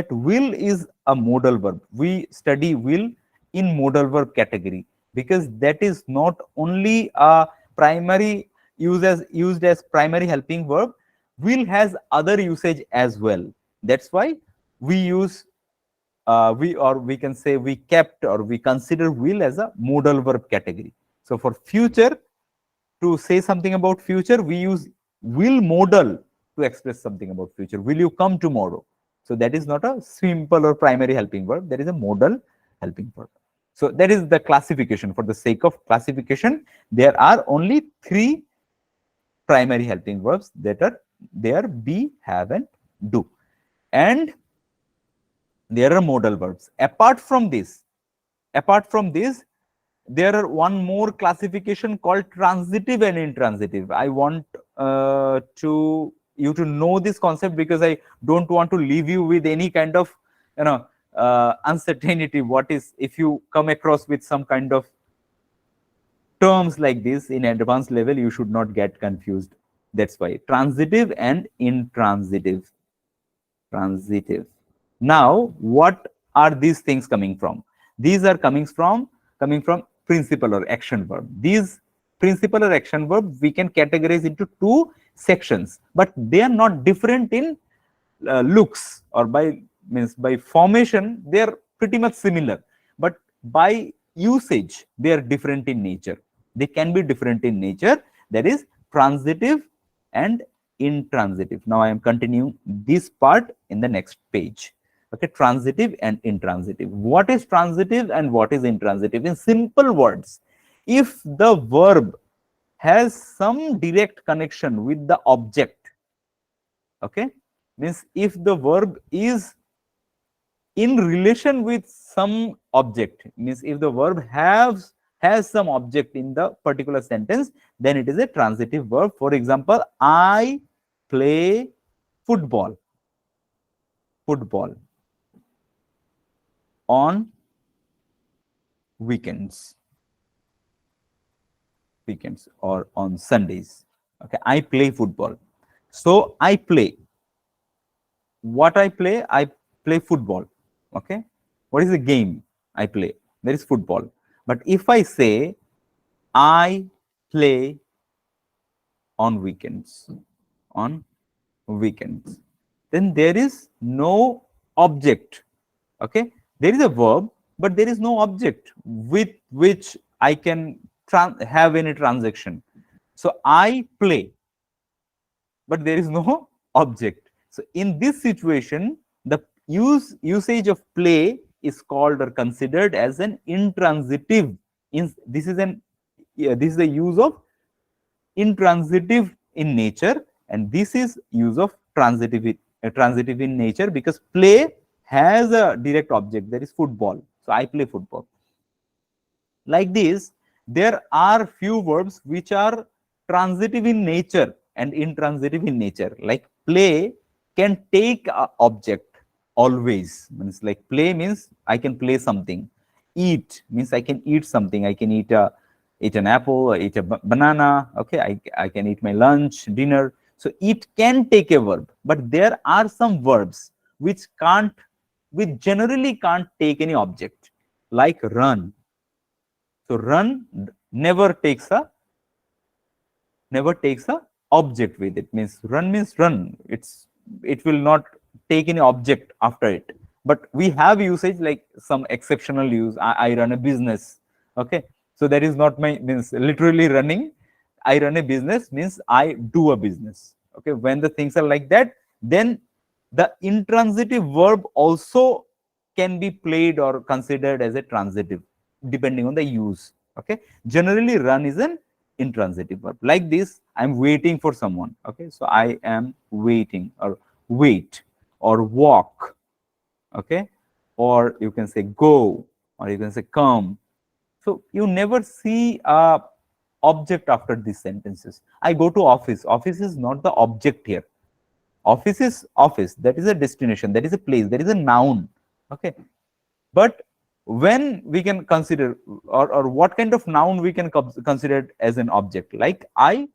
will is a modal verb. We study will in modal verb category because that is not only a primary used as primary helping verb. Will has other usage as well. That's why we use we can say we kept or we consider will as a modal verb category. So for future, to say something about future, we use will modal to express something about future. Will you come tomorrow? So that is not a simple or primary helping verb. That is a modal helping verb. So that is the classification. For the sake of classification, there are only 3 primary helping verbs that are there: be, have, and do. And there are modal verbs. Apart from this, there are one more classification called transitive and intransitive. I want you to know this concept because I don't want to leave you with any kind of uncertainty. What is, if you come across with some kind of terms like this in advanced level, you should not get confused. That's why transitive and intransitive. Transitive. Now, what are these things coming from? These are coming from principal or action verb. These principal or action verb we can categorize into two sections, but they are not different in looks, or by formation they are pretty much similar, but by usage they are different in nature. They can be different in nature. That is transitive and intransitive. Now I am continuing this part in the next page. Okay, transitive and intransitive. What is transitive and what is intransitive? In simple words, if the verb has some direct connection with the object, okay, means if the verb is in relation with some object, means if the verb has some object in the particular sentence, then it is a transitive verb. For example, I play football on weekends or on Sundays. Okay, I play football. So I play. What I play football. Okay, what is the game I play? There is football. But if I say I play on weekends, then there is no object. Okay, there is a verb, but there is no object with which I can have any transaction. So I play, but there is no object. So in this situation, the usage of play is called or considered as an intransitive. This is the use of intransitive in nature, and this is use of transitive in nature, because play has a direct object, that is football. So I play football. Like this, there are few verbs which are transitive in nature and intransitive in nature. Like play can take a object always. Means like play means I can play something. Eat means I can eat something. I can eat an apple, or eat a banana. Okay, I can eat my lunch, dinner. So it can take a verb, but there are some verbs which generally can't take any object, like run. So run never takes a object with it. Means run. It will not take any object after it. But we have usage like some exceptional use. I run a business. Okay, so that is not means literally running. I run a business means I do a business. Okay, when the things are like that, then the intransitive verb also can be played or considered as a transitive, depending on the use. Okay, generally run is an intransitive verb. Like this, I'm waiting for someone. Okay, so I am waiting, or wait, or walk. Okay, or you can say go, or you can say come. So you never see a object after these sentences. I go to office. Office is not the object here. Office is office. That is a destination. That is a place. That is a noun. Okay, but when we can consider, or what kind of noun we can consider as an object, like I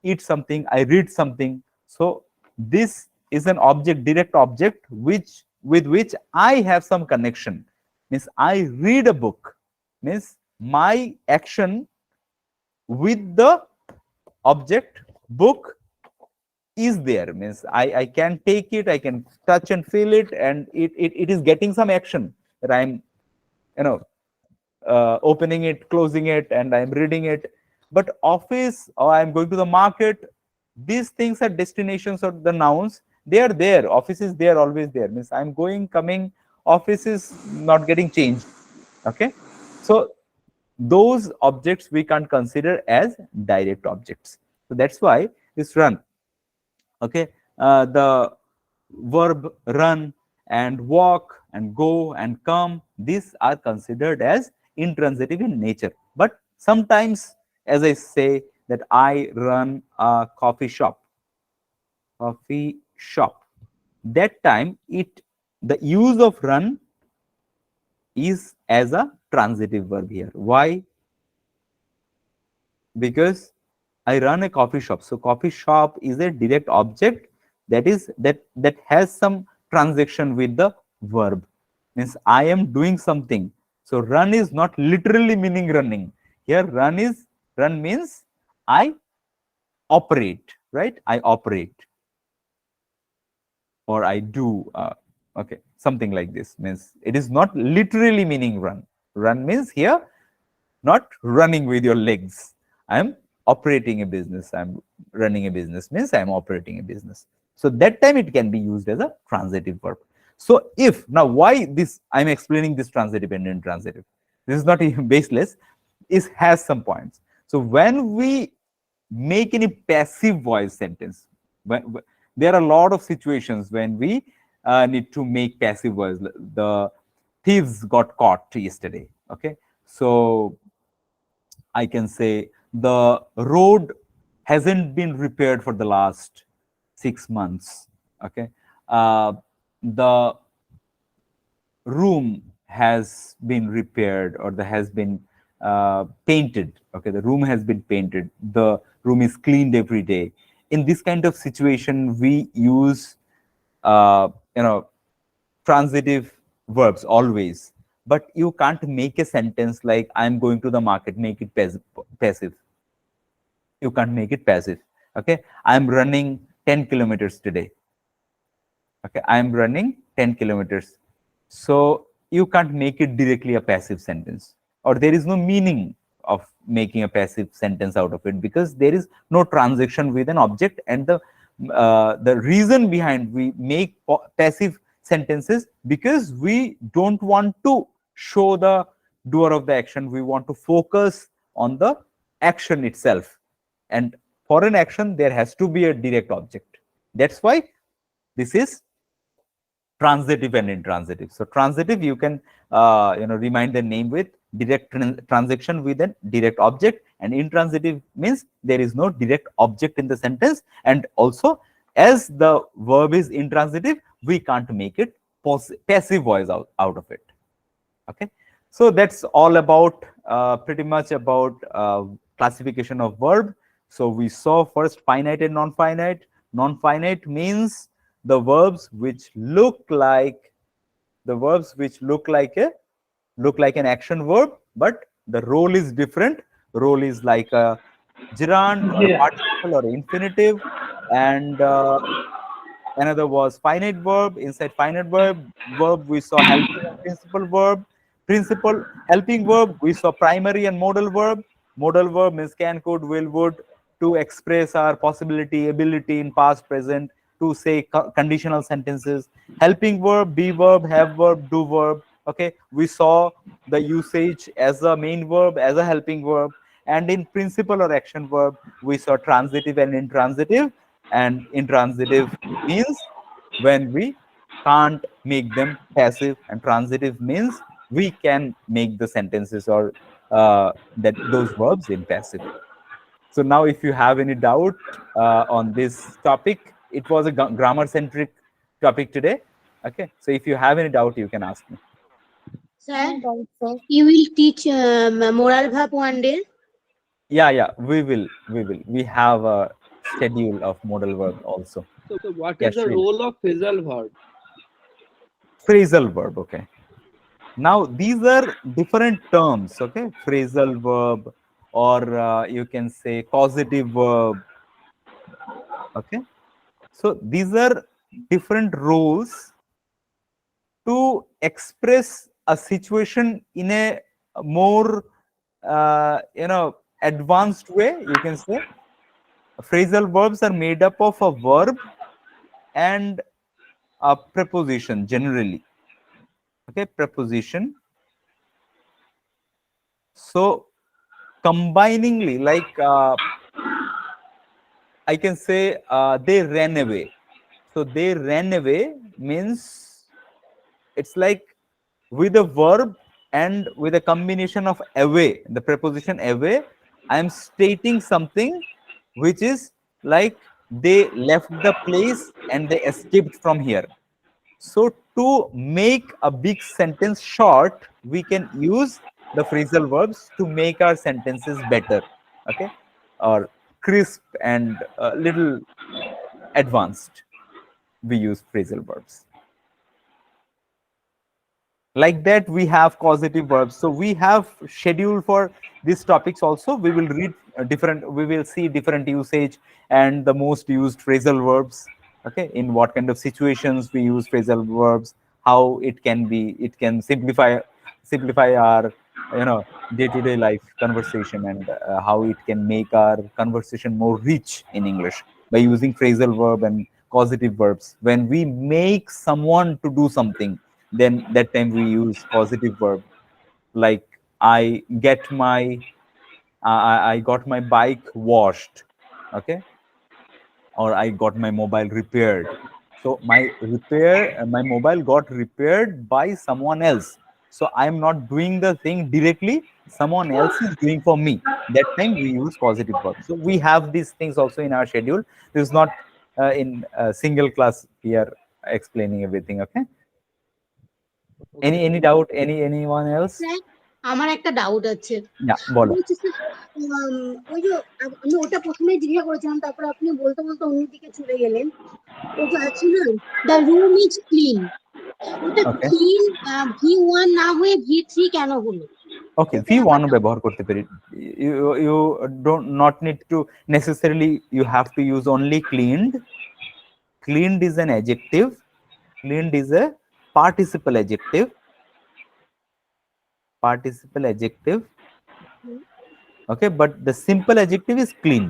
eat something, I read something. So this is an object, direct object, with which I have some connection. Means I read a book, means my action with the object book is there. Means I can take it, I can touch and feel it, and it is getting some action, that I'm opening it, closing it, and I'm reading it. But office, or I'm going to the market, these things are destinations or the nouns. They are there. Office is there, always there. Means I'm going, coming. Office is not getting changed. Okay, so those objects we can't consider as direct objects. So that's why this run. Okay, the verb run and walk and go and come, these are considered as intransitive in nature. But sometimes, as I say, that I run a coffee shop, that time the use of run is as a transitive verb here. Why? Because I run a coffee shop. So coffee shop is a direct object that has some transaction with the verb. Means I am doing something. So run is not literally meaning running. Here run means I operate, right? I operate or I do. Okay, something like this means it is not literally meaning run. Run means here not running with your legs. I am operating a business. I'm running a business means I'm operating a business. So that time it can be used as a transitive verb. So if now why this I'm explaining this transitive and intransitive. This is not even baseless. It has some points. So when we make any passive voice sentence, there are a lot of situations when we need to make passive voice. The thieves got caught yesterday. Okay, so I can say the road hasn't been repaired for the last 6 months. Okay, the room has been repaired or has been painted. Okay, the room has been painted. The room is cleaned every day. In this kind of situation, we use transitive verbs always. But you can't make a sentence like I'm going to the market, make it passive. You can't make it passive. Okay, I'm running 10 kilometers today. Okay, I'm running 10 kilometers. So you can't make it directly a passive sentence, or there is no meaning of making a passive sentence out of it because there is no transaction with an object. And the reason behind we make passive sentences because we don't want to show the doer of the action. We want to focus on the action itself. And for an action, there has to be a direct object. That's why this is transitive and intransitive. So transitive, you can remind the name with direct transaction with a direct object, and intransitive means there is no direct object in the sentence. And also, as the verb is intransitive, we can't make it passive voice out of it. Okay, so that's all about pretty much about classification of verb. So we saw first finite and non-finite. Non-finite means the verbs which look like an action verb, but the role is different. Role is like a gerund or a participle or infinitive, and another was finite verb. Inside finite verb we saw helping and principal verb. Principal helping verb we saw primary and modal verb. Modal verb means can, could, will, would, to express our possibility, ability in past, present, to say conditional sentences. Helping verb, be verb, have verb, do verb. Okay, we saw the usage as a main verb, as a helping verb. And in principal or action verb, we saw transitive and intransitive. And intransitive means when we can't make them passive, and transitive means we can make the sentences or those verbs in passive. So now if you have any doubt on this topic, it was a grammar centric topic today. Okay, so if you have any doubt, you can ask me. Sir, you will teach moral verb one day? Yeah, we will. We have a schedule of modal verb also. So what is the role of phrasal verb? Phrasal verb, okay. Now these are different terms, okay? Phrasal verb, or you can say causative verb, okay? So these are different roles to express a situation in a more advanced way, you can say. Phrasal verbs are made up of a verb and a preposition generally. Okay, preposition. So combiningly, like I can say they ran away. So they ran away means it's like with a verb and with a combination of away, the preposition away, I am stating something which is like they left the place and they escaped from here. So to make a big sentence short, we can use the phrasal verbs to make our sentences better, okay, or crisp and a little advanced, we use phrasal verbs. Like that, we have causative verbs. So we have schedule for these topics also. We will read we will see different usage and the most used phrasal verbs. Okay, in what kind of situations we use phrasal verbs, how it can simplify our day-to-day life conversation, and how it can make our conversation more rich in English by using phrasal verb and causative verbs. When we make someone to do something, then that time we use causative verb, like I got my bike washed, okay, or I got my mobile repaired. So my mobile got repaired by someone else. So I'm not doing the thing directly, someone else is doing for me. That time we use positive verb. So we have these things also in our schedule. This is not in a single class we are explaining everything. Okay, any doubt, anyone else? আমার একটা doubt আছে। বলো। ওই যে আমি ওটা প্রথমেই জিজ্ঞাসা করেছিলাম, তারপর আপনি বলতে বলতে অন্যদিকে চলে গেলেন। ওই যে আছে না, দ্য রুম ইজ ক্লিন, ওটা ক্লিন V1 না হয়ে V3 কেন হলো? Okay, V1 ব্যবহার করতে পারি। You don't not need to necessarily you have to use only cleaned. Cleaned is an adjective. Cleaned is a participle adjective. Participle adjective. Okay, but the simple adjective is clean.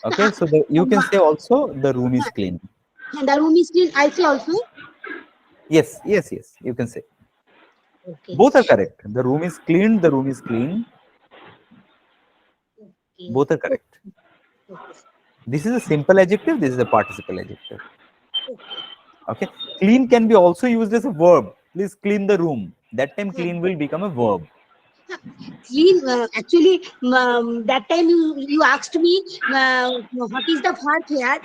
Okay, so you can say also the room is clean. The room is clean, I say also? Yes, you can say. Okay. Both are correct. The room is cleaned, the room is clean. Okay. Both are correct. Okay. This is a simple adjective, this is a participle adjective. Okay. Clean can be also used as a verb. Please clean the room. That time clean will become a verb. Clean, actually, that time you asked me what is the verb here.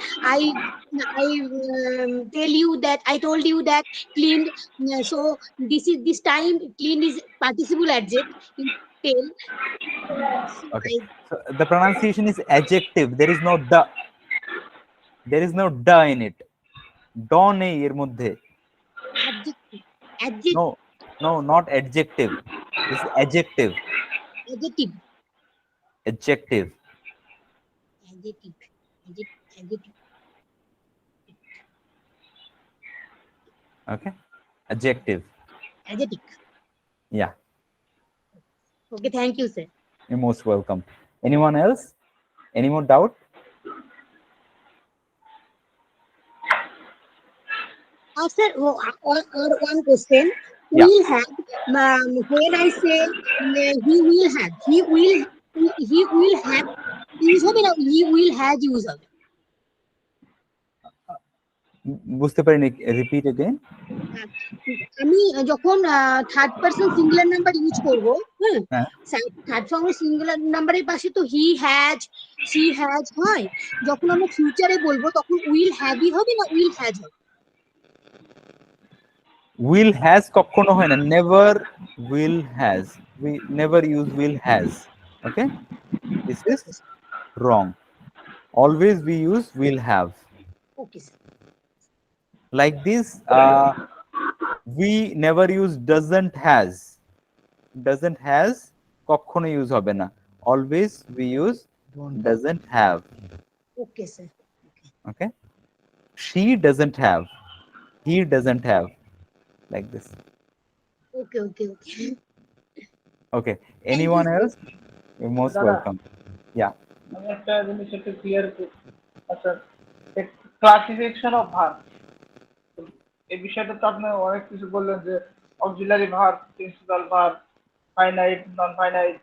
I told you that cleaned. So this time clean is participle adjective. Okay. So the pronunciation is adjective. There is no the. There is no da in it. Da nei er moddhe. Adjective. No, not adjective. This is adjective. Adjective. Adjective. Adjective. Okay. Adjective. Adjective. Yeah. Okay, thank you, sir. You're most welcome. Anyone else? Any more doubt? Sir, one question. Yeah. Will have, when I say he will have, he will have use হবে না, he will have use হবে? বুঝতে পারিনি, repeat again. আমি যখন third person singular number use করব, হ্যাঁ, third ফর্মের সিঙ্গুলার নাম্বারের পাশে তো হি হ্যাজ, শি হ্যাজ হয়। যখন আমরা ফিউচারে বলবো তখন উইল হ্যাভই হবে না উইল হ্যাজ হবে? will has কখনো হয় না, never will has. We never use will has. Okay, this is wrong. Always we use will have. Okay, sir. Like this, we never use doesn't has. Doesn't has কখনো use হবে না, always we use doesn't have. Okay, sir. Okay, she doesn't have, he doesn't have, like this. Okay. Okay, anyone else? You're most welcome. Yeah. আমি একটা জিনিস একটু clear করি। আচ্ছা, classification of verb, এই বিষয়টা তো আপনি অনেক কিছু বললেন যে auxiliary verb, principal verb, finite, non finite,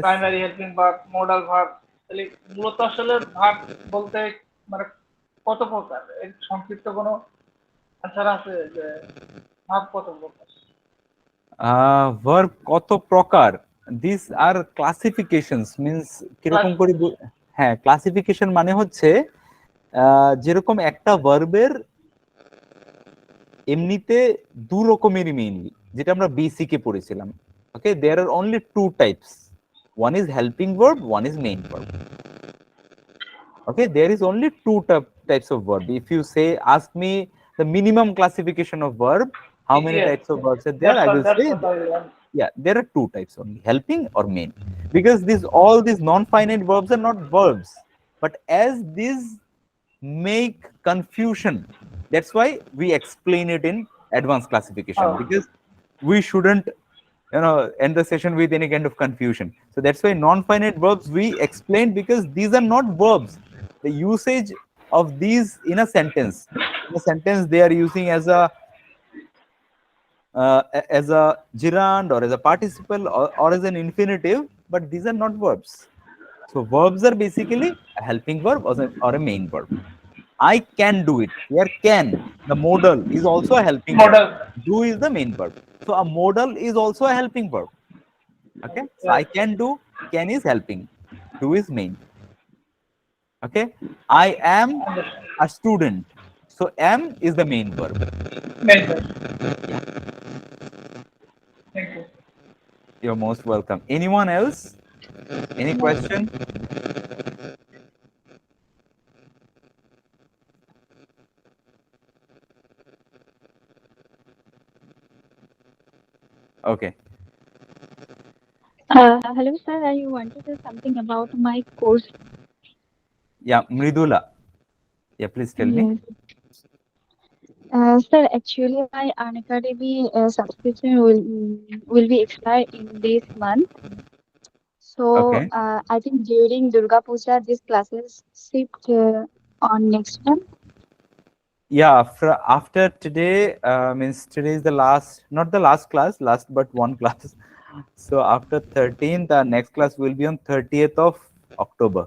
primary helping verb, modal verb. তাহলে মূলত আসলে ভার্ব বলতে মানে কত প্রকার? এর সংক্ষিপ্ত কোনো আনসার আছে যে ভার্ব কত প্রকার? ভার্ব কত প্রকার? দিস আর ক্লাসিফিকেশনস, মিন্স কিরকম করে? হ্যাঁ, ক্লাসিফিকেশন মানে হচ্ছে যেরকম একটা ভার্বের এমনিতে দু রকমেরই মেইনলি, যেটা আমরা বেসিকে পড়েছিলাম। Okay, there are only two types, one is helping verb, one is main verb. Okay, there is only two types of verb. If you say, ask me the minimum classification of verb, how many Yes, types of yes. verbs are there? I will That's say, what I want. yeah, there are two types only, helping or main. Because all these non-finite verbs are not verbs, but as these make confusion, that's why we explain it in advanced classification, Oh. because we shouldn't end the session with any kind of confusion. So that's why non-finite verbs we explain, because these are not verbs. The usage of these in a sentence, they are using as a gerund or as a participle or as an infinitive, but these are not verbs. So verbs are basically a helping verb or a main verb. I can do it. Here can, the modal, is also a helping verb. Modal. Do is the main verb. So a modal is also a helping verb. Okay. So I can do, can is helping, do is main. Okay. I am a student. So am is the main verb. Main verb. Yeah. Thank you. You're most welcome. Anyone else? Any question? Okay. Hello, sir. I want to say something about my course. Yeah, Mridula. Yeah, please tell me. Yes. Sir, actually, my Unacademy subscription will be expired in this month. So Okay. I think during Durga Puja, these classes shift on next month. Yeah, after today, means today is the last, not the last class, last but one class. So after 13th, the next class will be on 30th of October.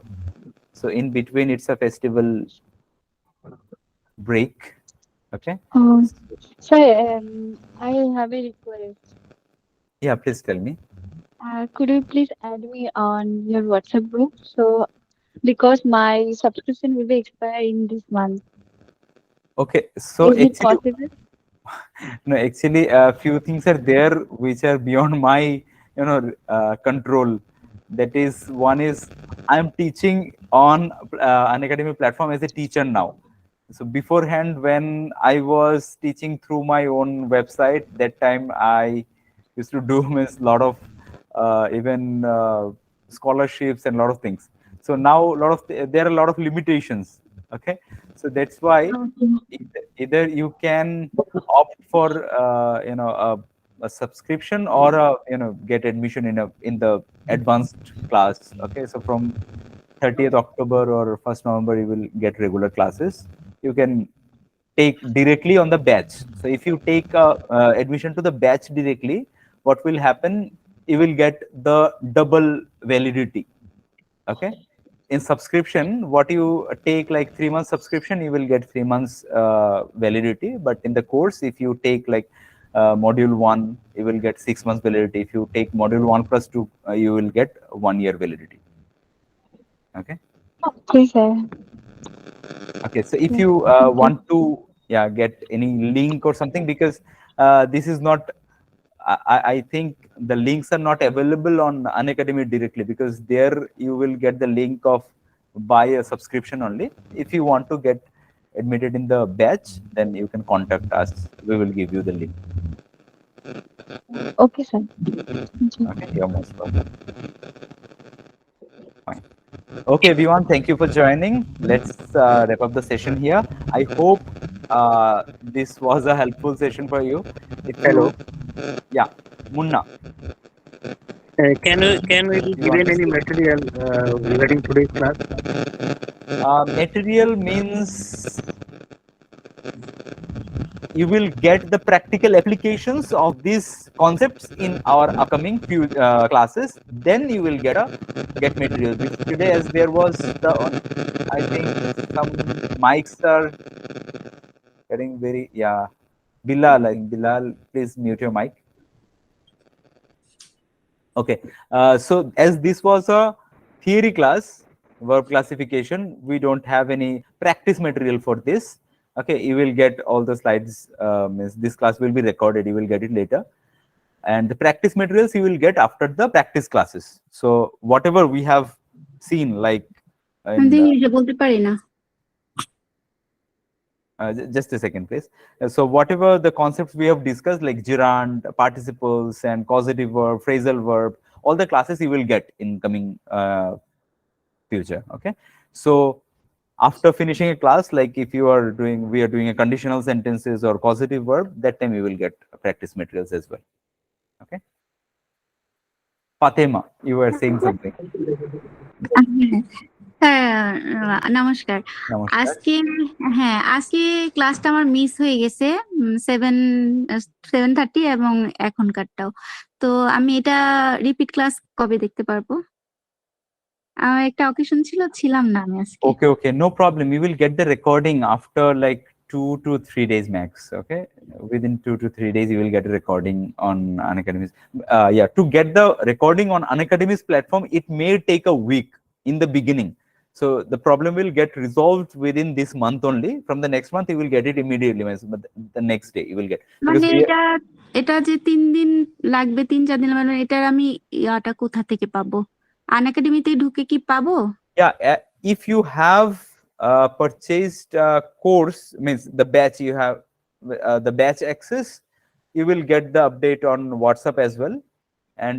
So in between, it's a festival break. Okay. Sir, I have a request. Yeah, please tell me. Could you please add me on your WhatsApp group? So because my subscription will be expired in this month. Okay, so Is it actually, possible? no, actually, a few things are there which are beyond my, control. That is, one is I'm teaching on an academic platform as a teacher now. So beforehand, when I was teaching through my own website, that time I used to do means lot of even scholarships and a lot of things. So now there are a lot of limitations. Okay, so that's why either you can opt for a subscription or get admission in the advanced class. Okay, so from 30th October or 1st November you will get regular classes. You can take directly on the batch. So if you take admission to the batch directly, what will happen, you will get the double validity. Okay, in subscription, what you take like 3 months subscription, you will get 3 months validity. But in the course, if you take like module 1, you will get 6 months validity. If you take module 1 plus 2, you will get 1 year validity. Okay. Okay, sir. Okay, so if you want to get any link or something, because this is not, I think the links are not available on Unacademy directly, because there you will get the link of buy a subscription only. If you want to get admitted in the batch, then you can contact us. We will give you the link. Okay, sir. Okay, you're most welcome. Fine. Okay, everyone, thank you for joining. Let's wrap up the session here. I hope this was a helpful session for you. Hello. Yeah, Munna. Can we be given any material regarding today's class? Material means you will get the practical applications of these concepts in our upcoming few classes. Then you will get material. Today, as there was I think some mics are getting very Bilal, please mute your mic. Okay, so as this was a theory class, verb classification, we don't have any practice material for this. Okay, you will get all the slides. This class will be recorded. You will get it later, and the practice materials you will get after the practice classes. So whatever we have seen, like And, বলতে পারি না। just a second, please. So whatever the concepts we have discussed, like gerund, participles, and causative verb, phrasal verb, all the classes you will get in coming future. Okay. So after finishing a class, like if we are doing a conditional sentences or causative verb, that time you will get practice materials as well. Okay. Fatima, you were saying something. হ্যাঁ, নমস্কার। আজকে আজকে ক্লাসটা আমার miss হয়ে গেছে 7:30 এবং এখনকারটাও। তো আমি এটা রিপিট ক্লাস কবে দেখতে পারবো? আমার একটা অকেশন ছিলাম না আমি আজকে। Okay, no problem. You will get the recording after like 2 to 3 days max. Okay, within 2 to 3 days you will get a recording on Unacademy's. To get the recording on Unacademy's platform, it may take a week in the beginning. So the problem will get resolved within this month only. From the next month, you will get it immediately. But the next day you will get. মানে এটা যে 3 দিন লাগবে, 3-4 দিন মানে এটার আমি ইয়াটা কোথা থেকে পাবো? আনএকাডেমিতে ঢুকে কি পাবো? Yeah, if you have purchased course, means the batch you have, the batch access, you will get the update on WhatsApp as well. And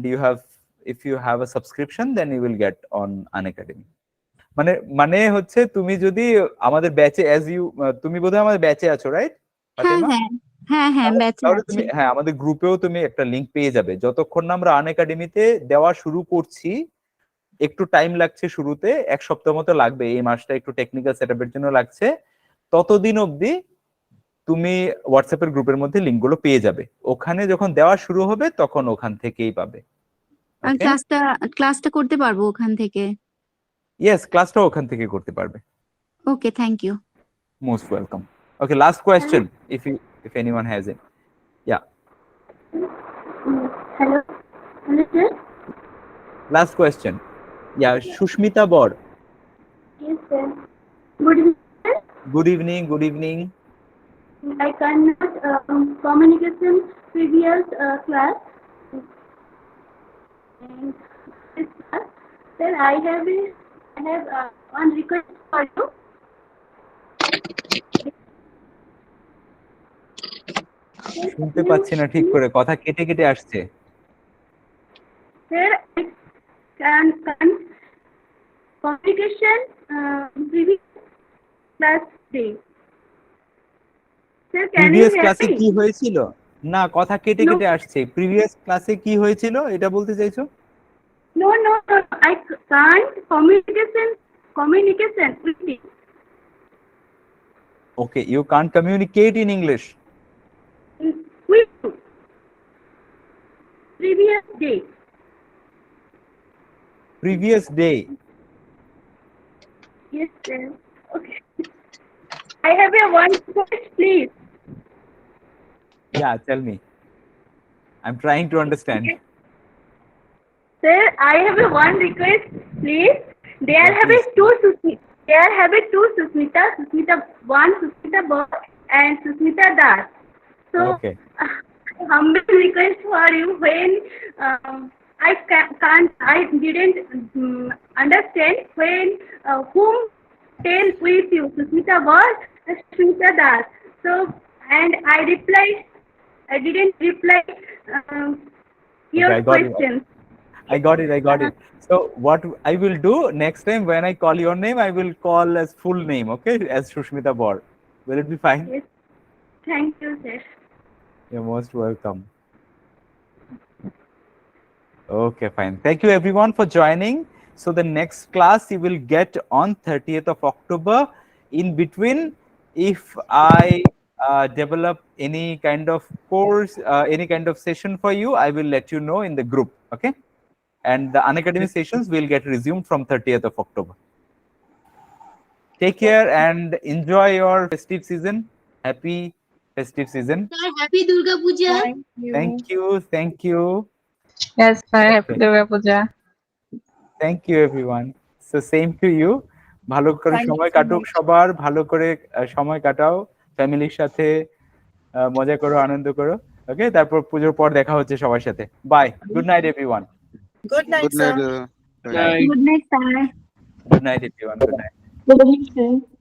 if you have a subscription, then you will get on Unacademy. মানে হচ্ছে তুমি যদি আমাদের ব্যাচে তুমি বোধহয় আমাদের ব্যাচে আছো, রাইট? হ্যাঁ ব্যাচে আছি। আমাদের গ্রুপেও তুমি একটা লিংক পেয়ে যাবে। যতক্ষণ না আমরা আনএকাডেমিতে দেওয়া শুরু করছি, একটু টাইম লাগছে শুরুতে, 1 সপ্তাহ মতো লাগবে, এই মাসটা একটু টেকনিক্যাল সেটআপের জন্য লাগছে। ততদিন অবধি তুমি হোয়াটসঅ্যাপের গ্রুপের মধ্যে লিংকগুলো পেয়ে যাবে। ওখানে যখন দেওয়া শুরু হবে তখন ওখান থেকেই পাবে। আর ক্লাসটা করতে পারবো ওখান থেকে? Yes, ক্লাসটা ওখান থেকে করতে পারবে। Okay, thank you. Most welcome. Okay, last question, if anyone has it. Yeah. Hello, sir. Last question. Yeah, Shushmita Bor. Yes, sir. Good evening, sir. Good evening. Good evening. I cannot communication previous class. And this class, sir, I have one request for you. শুনতে পাচ্ছি না ঠিক করে, কথা কেটে কেটে আসছে। Sir, I can communication previous class day. Sir, can you previous hear ক্লাসে me? কি হয়েছিল? না, কথা কেটে কেটে আসছে। প্রিভিয়াস ক্লাসে কি হয়েছিল এটা বলতে চাইছো? No, I can't communication with you. Okay, you can't communicate in English. With you. Previous day. Previous day. Yes, sir. Okay. I have one request, please. Yeah, tell me. I'm trying to understand. Okay. Sir, I have one request, please. There have two Susmita, one Susmita Bhatt and Susmita Das. So, okay. Humble request for you when I didn't understand when whom tell with you, Susmita Bhatt and Susmita Das. So, and I didn't reply your questions. I got it. So what I will do next time when I call your name, I will call as full name, okay, as Shushmita Bor. Will it be fine? Yes. Thank you, sir. You're most welcome. Okay, fine. Thank you everyone for joining. So the next class you will get on 30th of October. In between, if I develop any kind of course, any kind of session for you, I will let you know in the group, okay? And the Unacademy sessions will get resumed from 30th of October. Take care and enjoy your festive season. Happy festive season. Sir, happy Durga Puja. Thank you. Yes, sir. Happy Durga Puja. Thank you everyone. So same to you. ভালো করে Thank you সময় so কাটুক much. সবার, ভালো করে সময় কাটাও, ফ্যামিলির সাথে মজা করো, আনন্দ করো, ওকে? তারপর পুজোর পর দেখা হচ্ছে সবার সাথে। Bye, good night everyone. Good night, sir. Night. Good night, sir. Good night, everyone. Good night. Good evening, sir.